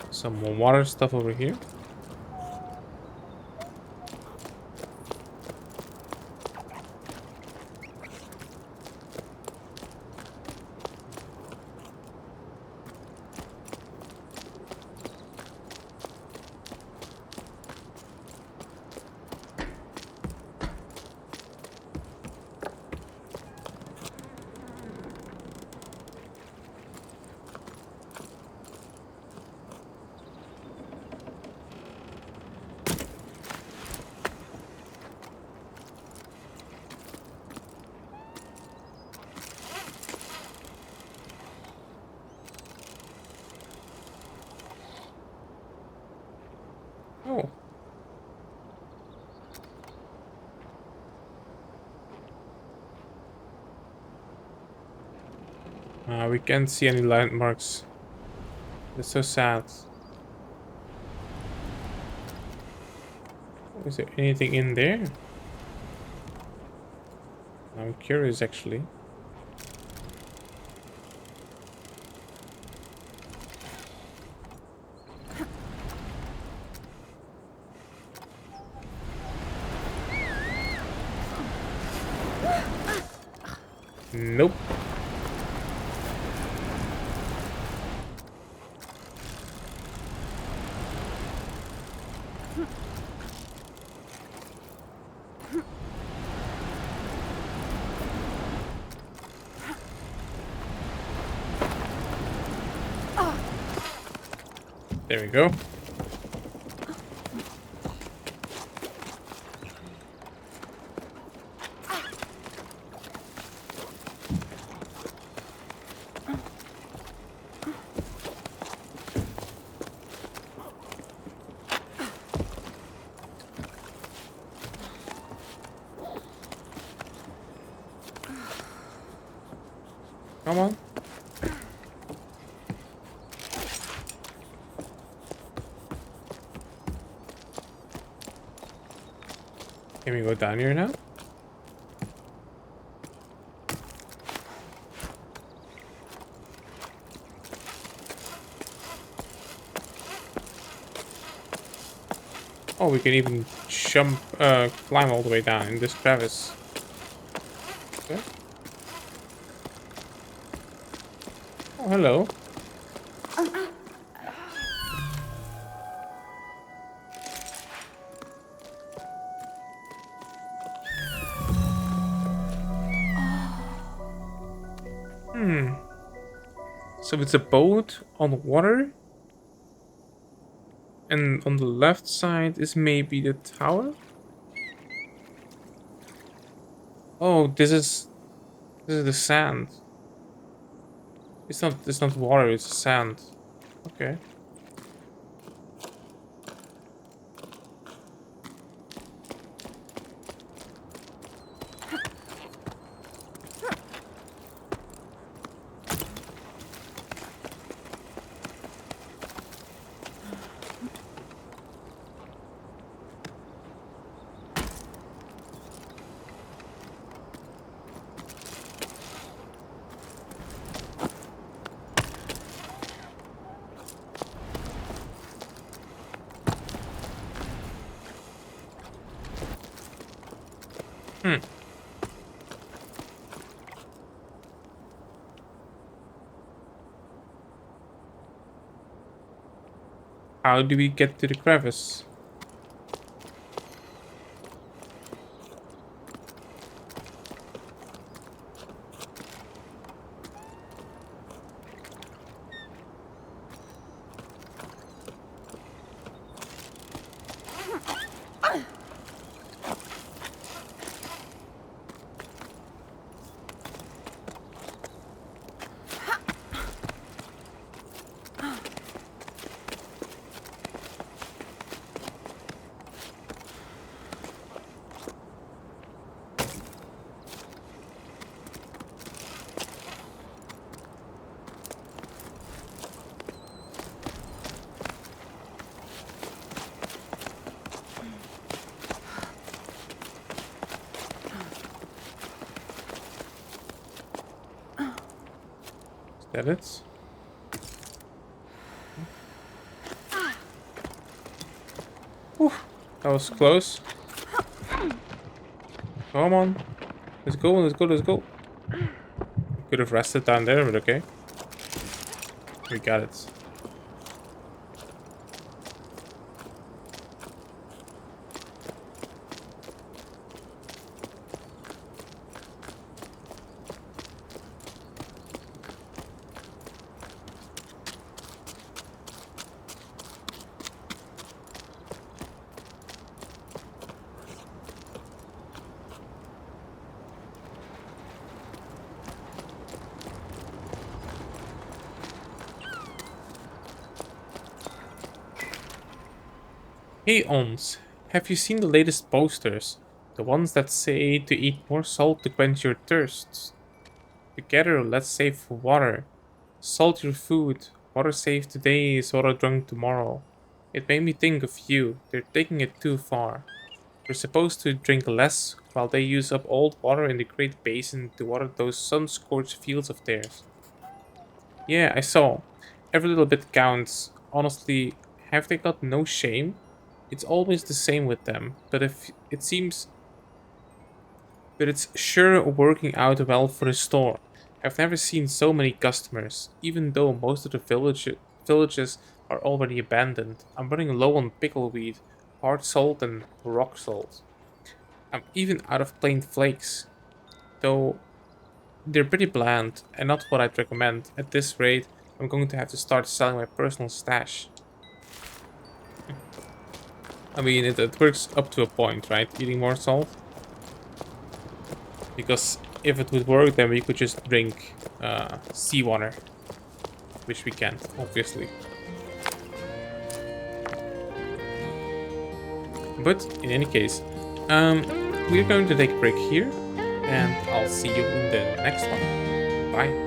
Some more water stuff over here. Oh, we can't see any landmarks. That's so sad. Is there anything in there? I'm curious, actually. Nope. There we go. Come on. Can we go down here now? Oh, we can even climb all the way down in this crevice. Okay. Oh, hello. Hmm. So it's a boat on water, and on the left side is maybe the tower. Oh, this is the sand. It's not water, it's sand. Okay. Hmm. How do we get to the crevice? Is that it? Whew, that was close. Come on. Let's go, let's go, let's go. Could have rested down there, but okay. We got it. Hey Ons, have you seen the latest posters? The ones that say to eat more salt to quench your thirsts. Together, let's save water. Salt your food. Water saved today is water drunk tomorrow. It made me think of you. They're taking it too far. We're supposed to drink less while they use up old water in the Great Basin to water those sun-scorched fields of theirs. Yeah, I saw. Every little bit counts. Honestly, have they got no shame? It's always the same with them, but if it seems but it's sure working out well for the store. I've never seen so many customers, even though most of the villages are already abandoned. I'm running low on pickleweed, hard salt, and rock salt. I'm even out of plain flakes, though they're pretty bland and not what I'd recommend. At this rate, I'm going to have to start selling my personal stash. I mean, it works up to a point, right? Eating more salt. Because if it would work, then we could just drink seawater, which we can't, obviously. But in any case, we're going to take a break here, and I'll see you in the next one. Bye.